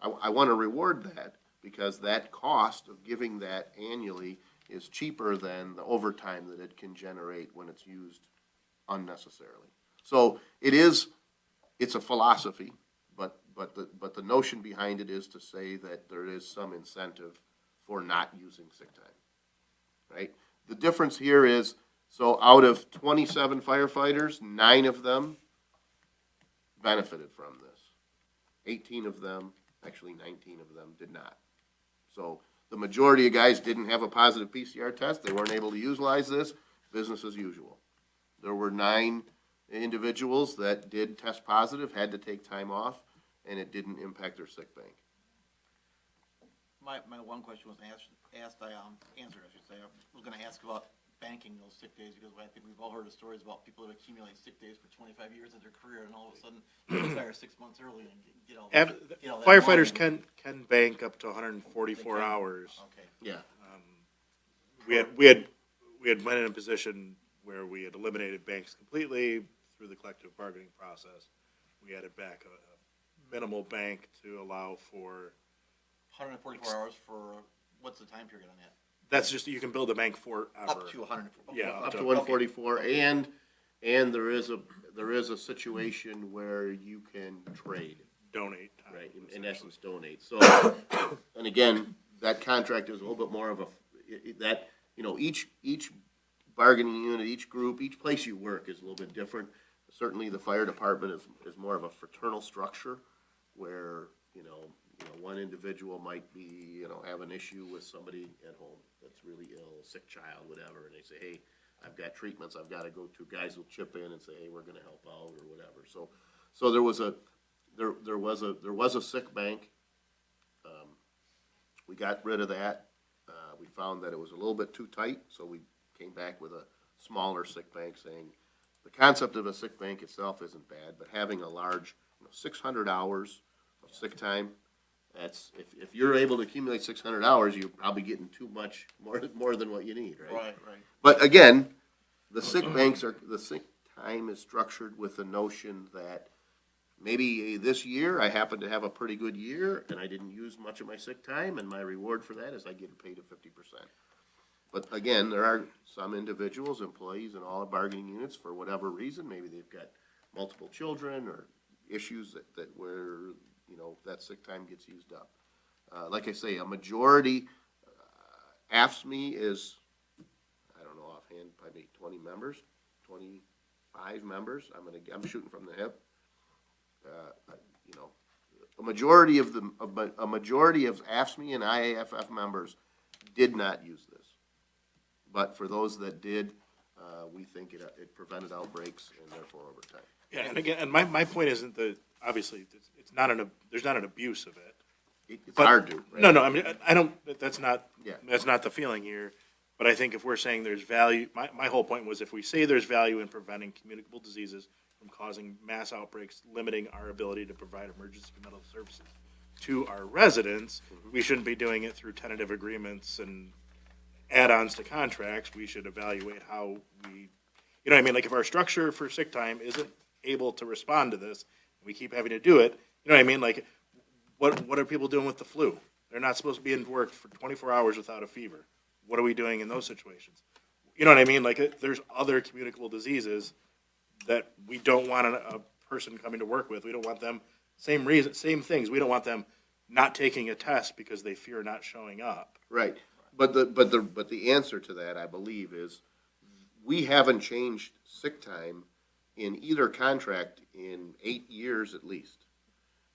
Speaker 1: I want to reward that because that cost of giving that annually is cheaper than the overtime that it can generate when it's used unnecessarily. So it's a philosophy, but the notion behind it is to say that there is some incentive for not using sick time, right? The difference here is, so out of 27 firefighters, 9 of them benefited from this. 18 of them, actually 19 of them, did not. So the majority of guys didn't have a positive PCR test. They weren't able to utilize this. Business as usual. There were 9 individuals that did test positive, had to take time off, and it didn't impact their sick bank.
Speaker 7: My one question was answered, I should say. I was gonna ask about banking those sick days, because I think we've all heard of stories about people that accumulate sick days for 25 years of their career, and all of a sudden, they retire 6 months early and get all that
Speaker 3: Firefighters
Speaker 7: money.
Speaker 3: can bank up to 144 hours.
Speaker 7: Okay.
Speaker 1: Yeah.
Speaker 3: We had been in a position where we had eliminated banks completely through the collective bargaining process. We added back a minimal bank to allow for.
Speaker 7: 144 hours for, what's the time period on that?
Speaker 3: That's just, you can build a bank forever.
Speaker 7: Up to 144.
Speaker 3: Yeah,
Speaker 1: Up to 144, and there is a situation where you can trade,
Speaker 3: Donate time.
Speaker 1: right, in essence donate. So, and again, that contract is a little bit more of each bargaining unit, each group, each place you work is a little bit different. Certainly, the fire department is more of a fraternal structure where, one individual might be, have an issue with somebody at home that's really ill, sick child, whatever, and they say, hey, I've got treatments I've gotta go to. Guys will chip in and say, hey, we're gonna help out or whatever. So there was a sick bank. We got rid of that. We found that it was a little bit too tight, so we came back with a smaller sick bank, saying the concept of a sick bank itself isn't bad, but having a large, 600 hours of sick time, that's, if you're able to accumulate 600 hours, you're probably getting too much, more than what you need, right?
Speaker 7: Right.
Speaker 1: But again, the sick time is structured with the notion that maybe this year I happen to have a pretty good year and I didn't use much of my sick time, and my reward for that is I get paid at 50%. But again, there are some individuals, employees in all bargaining units, for whatever reason, maybe they've got multiple children or issues that where, you know, that sick time gets used up. Like I say, a majority, AFSCME is, I don't know offhand, probably 20 members, 25 members. I'm shooting from the hip. You know, a majority of AFSCME and IAFF members did not use this. But for those that did, we think it prevented outbreaks and therefore overtime.
Speaker 3: Yeah, and again, and my point isn't that, obviously, there's not an abuse of it.
Speaker 1: It's
Speaker 3: But-
Speaker 1: hard to, right?
Speaker 3: No, I mean, I don't, that's not,
Speaker 1: Yeah.
Speaker 3: that's not the feeling here. But I think if we're saying there's value, my whole point was if we say there's value in preventing communicable diseases from causing mass outbreaks, limiting our ability to provide emergency medical services to our residents, we shouldn't be doing it through tentative agreements and add-ons to contracts. We should evaluate how we, you know what I mean? Like if our structure for sick time isn't able to respond to this, we keep having to do it, you know what I mean? Like, what are people doing with the flu? They're not supposed to be in work for 24 hours without a fever. What are we doing in those situations? You know what I mean? Like, there's other communicable diseases that we don't want a person coming to work with. We don't want them, same things. We don't want them not taking a test because they fear not showing up.
Speaker 1: Right, but the answer to that, I believe, is we haven't changed sick time in either contract in 8 years at least.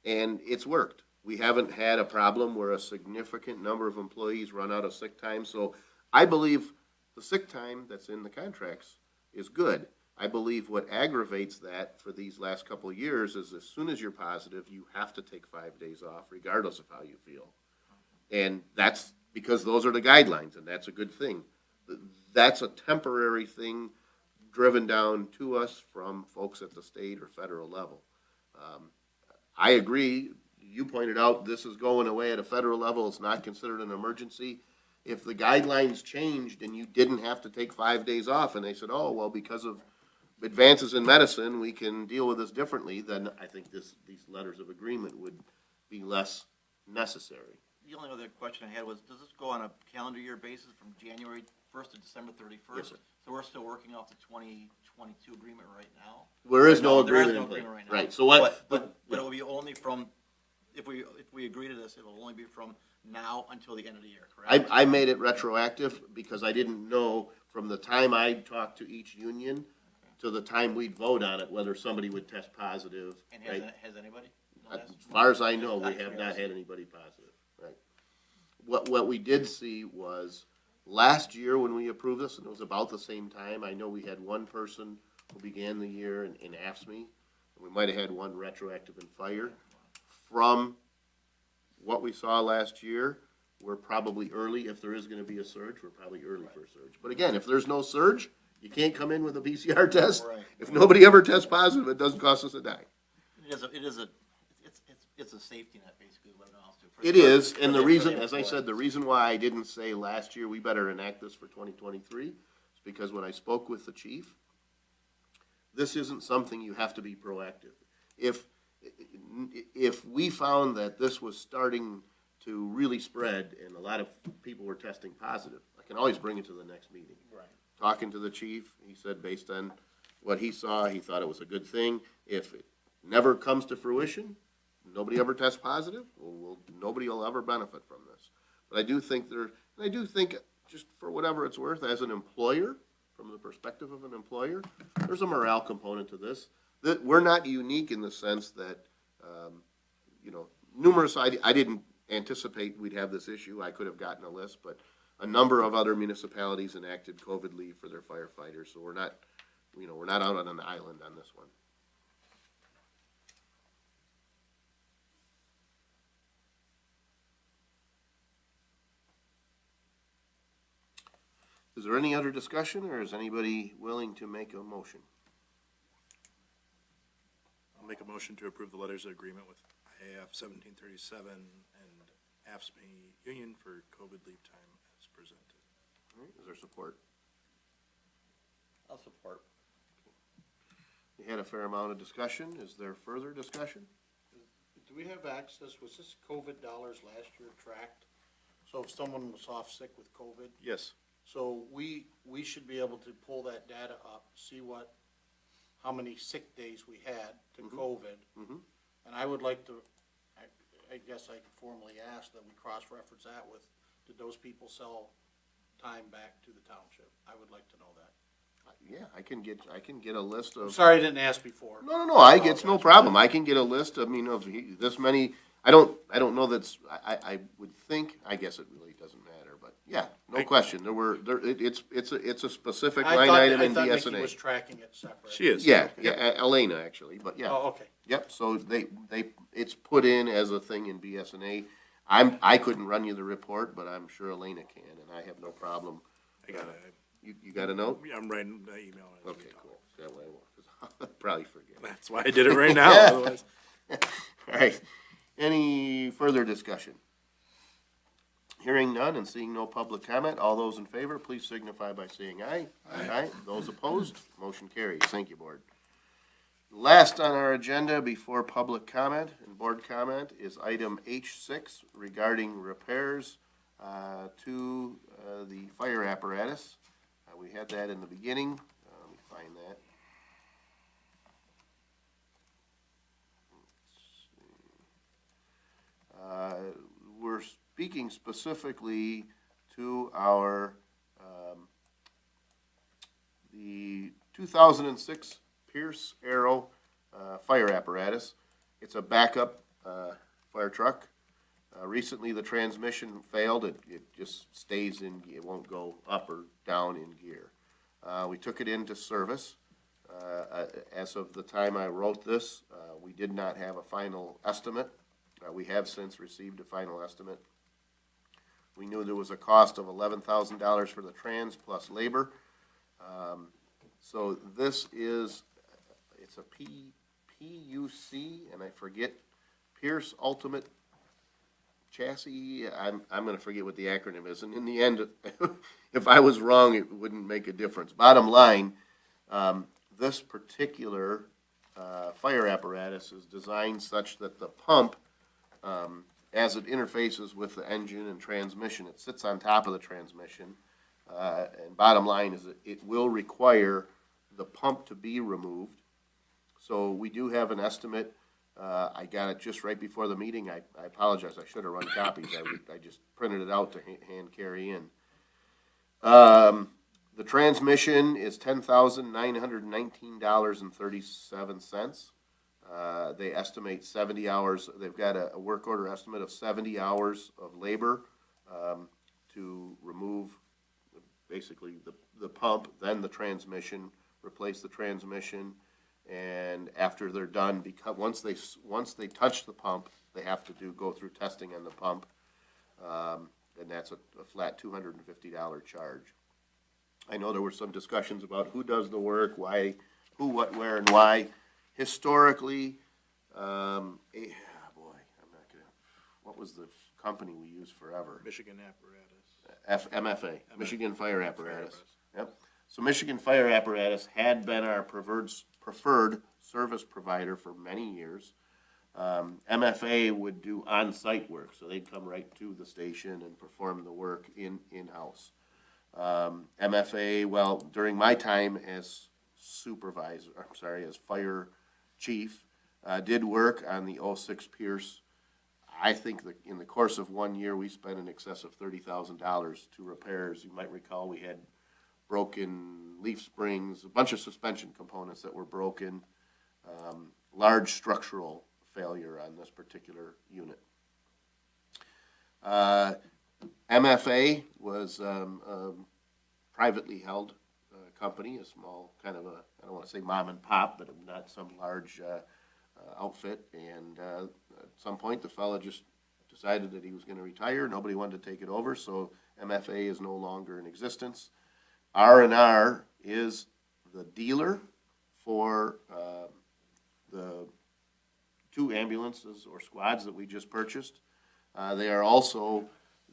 Speaker 1: And it's worked. We haven't had a problem where a significant number of employees run out of sick time. So I believe the sick time that's in the contracts is good. I believe what aggravates that for these last couple of years is as soon as you're positive, you have to take 5 days off regardless of how you feel. And that's because those are the guidelines, and that's a good thing. That's a temporary thing driven down to us from folks at the state or federal level. I agree. You pointed out this is going away at a federal level. It's not considered an emergency. If the guidelines changed and you didn't have to take 5 days off and they said, oh, well, because of advances in medicine, we can deal with this differently, then I think these letters of agreement would be less necessary.
Speaker 7: The only other question I had was, does this go on a calendar year basis from January 1st to December 31st?
Speaker 1: Yes, sir.
Speaker 7: So we're still working off the 2022 agreement right now?
Speaker 1: There is no
Speaker 7: There is
Speaker 1: agreement
Speaker 7: no
Speaker 1: in place.
Speaker 7: agreement right now.
Speaker 1: Right, so what?
Speaker 7: But it will be only from, if we agree to this, it'll only be from now until the end of the year, correct?
Speaker 1: I made it retroactive because I didn't know from the time I talked to each union to the time we'd vote on it, whether somebody would test positive,
Speaker 7: And
Speaker 1: right?
Speaker 7: has anybody?
Speaker 1: As far as I know, we have not had anybody positive, right? What we did see was, last year when we approved this, and it was about the same time, I know we had one person who began the year in AFSCME, and we might have had one retroactive in fire. From what we saw last year, we're probably early. If there is gonna be a surge, we're probably early for a surge. But again, if there's no surge, you can't come in with a PCR test.
Speaker 7: Right.
Speaker 1: If nobody ever tests positive, it doesn't cost us a dime.
Speaker 7: It's a safety net, basically, is what it amounts to.
Speaker 1: It is, and the
Speaker 7: for
Speaker 1: reason,
Speaker 7: the
Speaker 1: as I
Speaker 7: employee.
Speaker 1: said, the reason why I didn't say last year, we better enact this for 2023, is because when I spoke with the chief, this isn't something you have to be proactive. If we found that this was starting to really spread and a lot of people were testing positive, I can always bring it to the next meeting.
Speaker 7: Right.
Speaker 1: Talking to the chief, he said based on what he saw, he thought it was a good thing. If it never comes to fruition, nobody ever tests positive, nobody will ever benefit from this. But I do think just for whatever it's worth, as an employer, from the perspective of an employer, there's a morale component to this. That we're not unique in the sense that, I didn't anticipate we'd have this issue. I could have gotten a list, but a number of other municipalities enacted COVID leave for their firefighters, so we're not out on an island on this one. Is there any other discussion, or is anybody willing to make a motion?
Speaker 3: I'll make a motion to approve the letters of agreement with IAF 1737 and AFSCME union for COVID leave time as presented.
Speaker 1: All right, is there support?
Speaker 7: I'll support.
Speaker 1: We had a fair amount of discussion. Is there further discussion?
Speaker 4: Do we have access, was this COVID dollars last year tracked? So if someone was off sick with COVID,
Speaker 3: Yes.
Speaker 4: So we should be able to pull that data up, see how many sick days we had to COVID. And I would like to, I guess I could formally ask that we cross-reference that with, did those people sell time back to the township? I would like to know that.
Speaker 1: Yeah, I can get a list
Speaker 4: I'm
Speaker 1: of.
Speaker 4: sorry I didn't ask before.
Speaker 1: No, it's no problem. I can get a list, I mean, of this many, I don't know that's, I would think, I guess it really doesn't matter, but yeah, no question. It's a specific line item in
Speaker 4: I thought Nikki
Speaker 1: BSNA.
Speaker 4: was tracking it separate.
Speaker 3: She is.
Speaker 1: Yeah, Elena, actually, but yeah.
Speaker 4: Oh, okay.
Speaker 1: Yep, so it's put in as a thing in BSNA. I couldn't run you the report, but I'm sure Elena can, and I have no problem.
Speaker 3: I got it.
Speaker 1: You got a note?
Speaker 3: I'm writing the email. as we
Speaker 1: Okay,
Speaker 3: talk.
Speaker 1: cool. That way I won't, 'cause I'll probably forget.
Speaker 3: That's why I did it right now,
Speaker 1: Yeah.
Speaker 3: otherwise.
Speaker 1: All right. Any further discussion? Hearing none and seeing no public comment, all those in favor, please signify by saying aye. Aye. Those opposed, motion carries. Thank you, Board. Last on our agenda before public comment and board comment is item H6 regarding repairs to the fire apparatus. We had that in the beginning. Let me find that. We're speaking specifically to our, the 2006 Pierce Arrow fire apparatus. It's a backup fire truck. Recently, the transmission failed. It just stays in, it won't go up or down in gear. We took it into service. As of the time I wrote this, we did not have a final estimate. We have since received a final estimate. We knew there was a cost of $11,000 for the trans plus labor. So this is, it's a PUC, and I forget, Pierce Ultimate Chassis. I'm gonna forget what the acronym is, and in the end, if I was wrong, it wouldn't make a difference. Bottom line, this particular fire apparatus is designed such that the pump, as it interfaces with the engine and transmission, it sits on top of the transmission. And bottom line is that it will require the pump to be removed. So we do have an estimate. I got it just right before the meeting. I apologize. I should have run copies. I just printed it out to hand carry in. The transmission is $10,919.37. They estimate 70 hours. They've got a work order estimate of 70 hours of labor to remove basically the pump, then the transmission, replace the transmission, and after they're done, because once they touch the pump, they have to go through testing on the pump, and that's a flat $250 charge. I know there were some discussions about who does the work, why, who, what, where, and why. Historically, what was the company we used forever?
Speaker 3: Michigan apparatus.
Speaker 1: MFA, Michigan Fire Apparatus. Yep. So Michigan Fire Apparatus had been our preferred service provider for many years. MFA would do on-site work, so they'd come right to the station and perform the work in-house. MFA, well, during my time as as fire chief, did work on the 06 Pierce. I think that in the course of 1 year, we spent in excess of $30,000 to repairs. You might recall we had broken leaf springs, a bunch of suspension components that were broken, large structural failure on this particular unit. MFA was a privately held company, a small kind of a, I don't want to say mom and pop, but not some large outfit. And at some point, the fellow just decided that he was going to retire. Nobody wanted to take it over, so MFA is no longer in existence. R&R is the dealer for the 2 ambulances or squads that we just purchased. They are also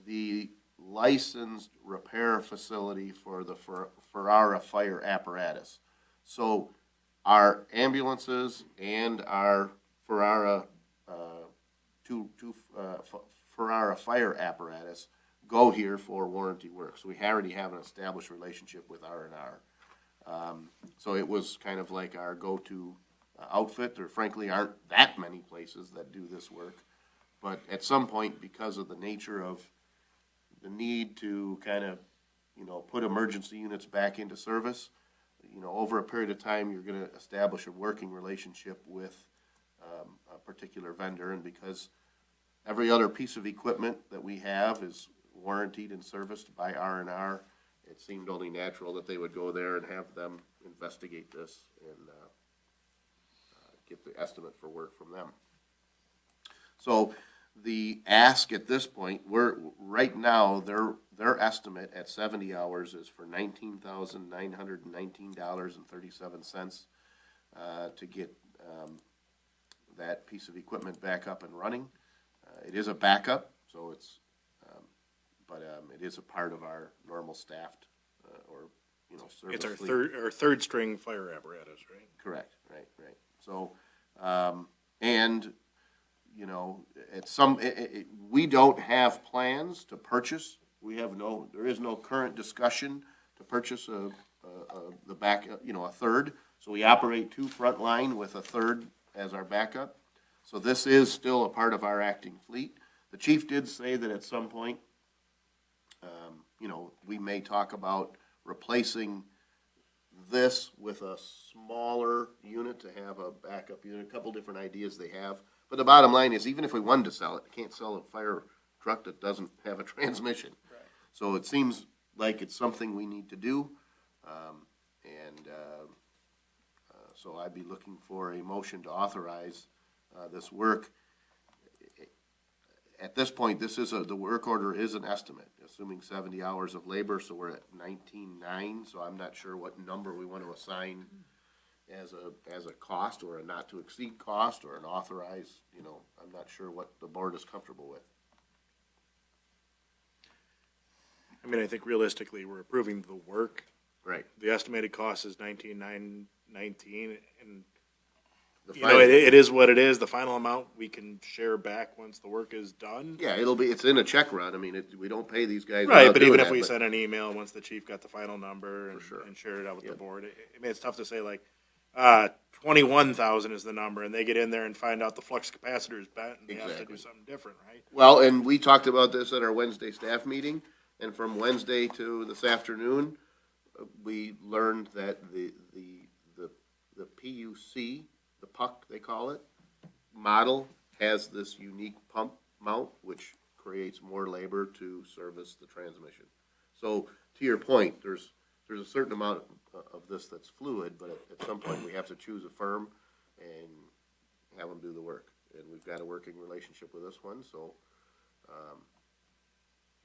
Speaker 1: the licensed repair facility for the Ferrara fire apparatus. So our ambulances and our Ferrara Ferrara fire apparatus go here for warranty work. So we already have an established relationship with R&R. So it was kind of like our go-to outfit. There frankly aren't that many places that do this work. But at some point, because of the nature of the need to kind of, put emergency units back into service, over a period of time, you're gonna establish a working relationship with a particular vendor. And because every other piece of equipment that we have is warrantied and serviced by R&R, it seemed only natural that they would go there and have them investigate this and get the estimate for work from them. So the ask at this point, right now, their estimate at 70 hours is for $19,919.37 to get that piece of equipment back up and running. It is a backup, so but it is a part of our normal staffed service.
Speaker 3: It's our
Speaker 1: fleet.
Speaker 3: third string fire apparatus, right?
Speaker 1: Correct, right. So, we don't have plans to purchase. There is no current discussion to purchase a third. So we operate two frontline with a third as our backup. So this is still a part of our acting fleet. The chief did say that at some point, we may talk about replacing this with a smaller unit to have a backup unit, a couple different ideas they have. But the bottom line is, even if we wanted to sell it, you can't sell a fire truck that doesn't have a transmission.
Speaker 4: Right.
Speaker 1: So it seems like it's something we need to do. So I'd be looking for a motion to authorize this work. At this point, the work order is an estimate, assuming 70 hours of labor, so we're at 19,900, so I'm not sure what number we want to assign as a cost, or a not to exceed cost, or an authorized, I'm not sure what the board is comfortable with.
Speaker 3: I mean, I think realistically, we're approving the work.
Speaker 1: Right.
Speaker 3: The estimated cost is $19,919, and
Speaker 1: The
Speaker 3: it is what it is. The final amount we can share back once the work is done.
Speaker 1: Yeah, it's in a check run. I mean, we don't pay these guys.
Speaker 3: Right,
Speaker 1: without
Speaker 3: but
Speaker 1: doing
Speaker 3: even if
Speaker 1: that,
Speaker 3: we
Speaker 1: but-
Speaker 3: send an email once the chief got the final number and,
Speaker 1: sure.
Speaker 3: and shared it out with
Speaker 1: Yep.
Speaker 3: the board, I mean, it's tough to say like, 21,000 is the number, and they get in there and find out the flux capacitor is bent, and they have to
Speaker 1: Exactly.
Speaker 3: do something different, right?
Speaker 1: Well, and we talked about this at our Wednesday staff meeting, and from Wednesday to this afternoon, we learned that the PUC, the puck they call it, model has this unique pump mount, which creates more labor to service the transmission. So, to your point, there's a certain amount of this that's fluid, but at some point, we have to choose a firm and have them do the work. And we've got a working relationship with this one, so,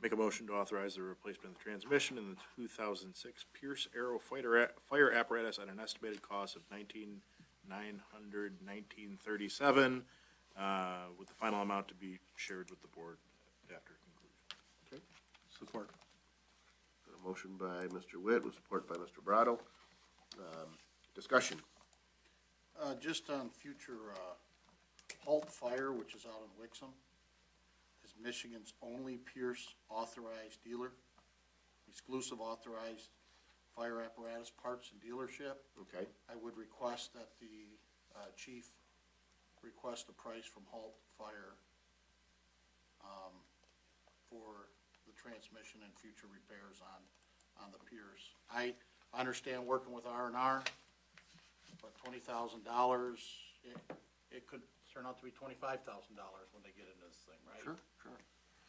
Speaker 3: Make a motion to authorize the replacement of the transmission in the 2006 Pierce Arrow fire apparatus at an estimated cost of $19,919.37, with the final amount to be shared with the board after conclusion.
Speaker 8: Support.
Speaker 1: a motion by Mr. Witt with support by Mr. Brado. Discussion.
Speaker 4: Just on future, Halt Fire, which is out in Wixom, is Michigan's only Pierce authorized dealer, exclusive authorized fire apparatus parts and dealership.
Speaker 1: Okay.
Speaker 4: I would request that the chief request a price from Halt Fire for the transmission and future repairs on the Pierce. I understand working with R&R, but $20,000, it could turn out to be $25,000 when they get into this thing, right?
Speaker 1: Sure.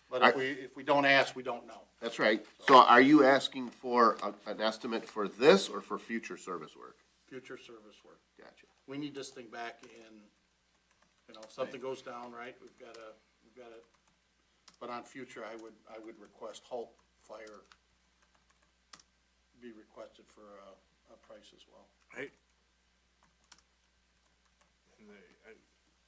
Speaker 4: But if we don't ask, we don't know.
Speaker 1: That's right. So are you asking for an estimate for this or for future service work?
Speaker 4: Future service work.
Speaker 1: Gotcha.
Speaker 4: We need this thing back in, if something goes down, right, we've got to, but on future, I would request Halt Fire be requested for a price as well.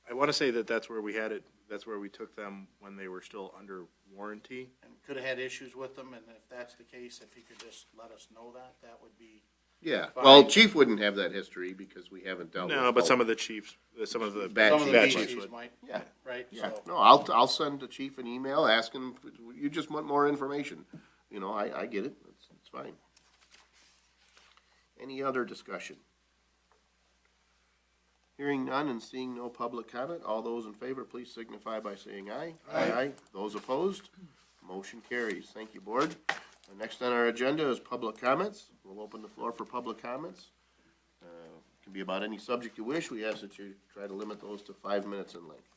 Speaker 3: I want to say that that's where we had it, that's where we took them when they were still under warranty.
Speaker 4: And could have had issues with them, and if that's the case, if he could just let us know that, that would be
Speaker 1: Yeah,
Speaker 4: fine.
Speaker 1: well, chief wouldn't have that history because we haven't dealt with.
Speaker 3: No, but some of the chiefs, some of the
Speaker 1: Bad
Speaker 4: Some of the
Speaker 3: bad
Speaker 1: chiefs.
Speaker 3: chiefs
Speaker 4: BCs
Speaker 3: would.
Speaker 4: might,
Speaker 1: Yeah.
Speaker 4: right,
Speaker 1: Yeah,
Speaker 4: so.
Speaker 1: no, I'll send the chief an email asking, you just want more information. You know, I get it, it's fine. Any other discussion? Hearing none and seeing no public comment, all those in favor, please signify by saying aye. Aye. Those opposed, motion carries. Thank you, board. Next on our agenda is public comments. We'll open the floor for public comments. Can be about any subject you wish. We ask that you try to limit those to 5 minutes in length.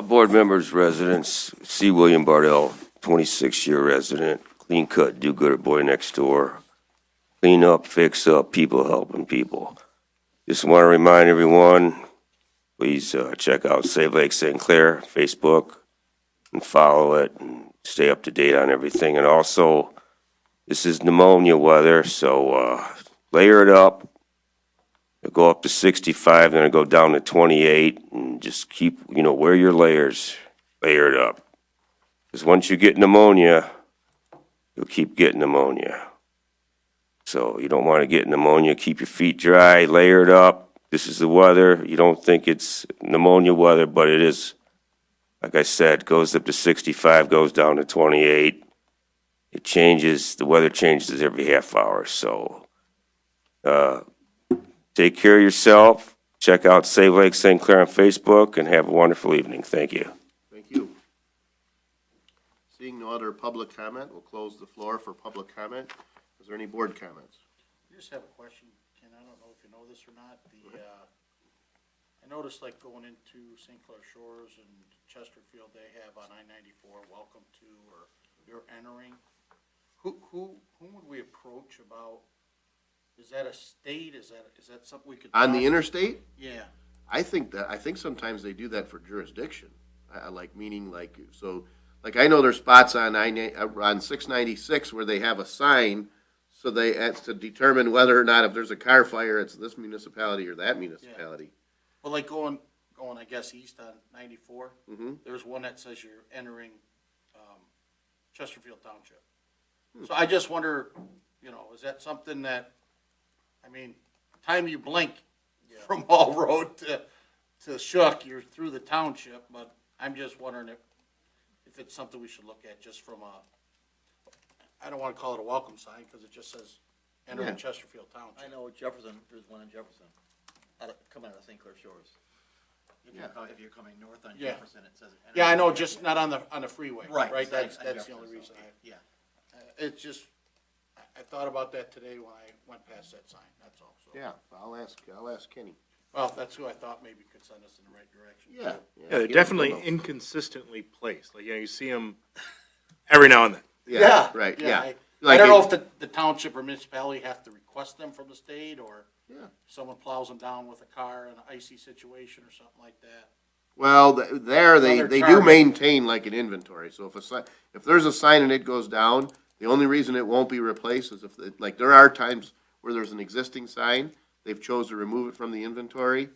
Speaker 11: Board members, residents, C. William Bardell, 26-year resident, clean cut, do-gooder boy next door. Clean up, fix up, people helping people. Just want to remind everyone, please check out Save Lake St. Clair Facebook and follow it and stay up to date on everything. And also, this is pneumonia weather, so layer it up. It'll go up to 65, then it'll go down to 28, and just keep, wear your layers. Layer it up. Because once you get pneumonia, you'll keep getting pneumonia. So you don't want to get pneumonia. Keep your feet dry, layer it up. This is the weather. You don't think it's pneumonia weather, but it is. Like I said, goes up to 65, goes down to 28. It changes, the weather changes every half hour, so take care of yourself. Check out Save Lake St. Clair on Facebook, and have a wonderful evening. Thank you.
Speaker 1: Thank you. Seeing no other public comment, we'll close the floor for public comment. Is there any board comments?
Speaker 4: I just have a question, Ken, I don't know if you know this or not, I noticed like going into St. Clair Shores and Chesterfield, they have on I-94, welcome to, or you're entering. Who would we approach about, is that a state, is that something we could?
Speaker 1: On the
Speaker 4: talk-
Speaker 1: interstate?
Speaker 4: Yeah,
Speaker 1: I think sometimes they do that for jurisdiction. I know there's spots on 696 where they have a sign, so it's to determine whether or not if there's a car fire, it's this municipality or that municipality.
Speaker 4: well, like going, I guess, east on 94,
Speaker 1: Mm-hmm.
Speaker 4: there's one that says you're entering, Chesterfield Township. So I just wonder, is that something that, time you blink from Hall Road to Shook, you're through the township, but I'm just wondering if it's something we should look at just from I don't wanna call it a welcome sign, cause it just says entering
Speaker 1: Yeah.
Speaker 4: Chesterfield
Speaker 7: I
Speaker 4: Township.
Speaker 7: know Jefferson, there's one in Jefferson, coming out of St. Clair Shores. If you're coming north on
Speaker 4: Yeah.
Speaker 7: Jefferson, it says.
Speaker 4: Yeah, I know, just not on the freeway,
Speaker 7: Right.
Speaker 4: right?
Speaker 7: it's
Speaker 4: That's
Speaker 7: on
Speaker 4: the only
Speaker 7: Jefferson,
Speaker 4: reason
Speaker 7: so, yeah.
Speaker 4: it's just, I thought about that today when I went past that sign, that's all, so.
Speaker 1: Yeah, I'll ask Kenny.
Speaker 4: Well, that's who I thought maybe could send us in the right direction.
Speaker 1: Yeah.
Speaker 3: Yeah, they're
Speaker 1: give
Speaker 3: definitely
Speaker 1: them a-
Speaker 3: inconsistently placed. Like, you see them every now and then.
Speaker 1: Yeah, right, yeah.
Speaker 4: I
Speaker 1: Like
Speaker 4: don't know
Speaker 1: it-
Speaker 4: if the township or municipality have to request them from the state, or
Speaker 1: Yeah.
Speaker 4: someone plows them down with a car in an icy situation or something like that.
Speaker 1: Well, there, they
Speaker 4: Another
Speaker 1: do
Speaker 4: target.
Speaker 1: maintain like an inventory, so if there's a sign and it goes down, the only reason it won't be replaced is like, there are times where there's an existing sign, they've chose to remove it from the inventory,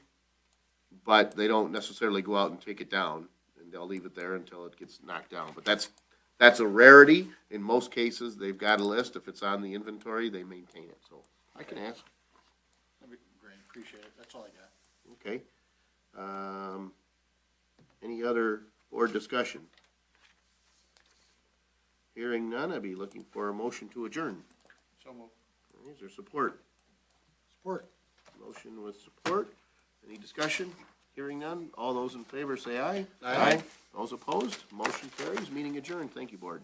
Speaker 1: but they don't necessarily go out and take it down, and they'll leave it there until it gets knocked down, but that's a rarity. In most cases, they've got a list, if it's on the inventory, they maintain it, so I can ask.
Speaker 4: That'd be great, appreciate it, that's all I got.
Speaker 1: Okay. Any other board discussion? Hearing none, I'd be looking for a motion to adjourn.
Speaker 4: So moved.
Speaker 1: Is there support?
Speaker 4: Support.
Speaker 1: Motion with support. Any discussion? Hearing none, all those in favor say aye.
Speaker 4: Aye.
Speaker 1: Those opposed, motion carries, meeting adjourned. Thank you, board.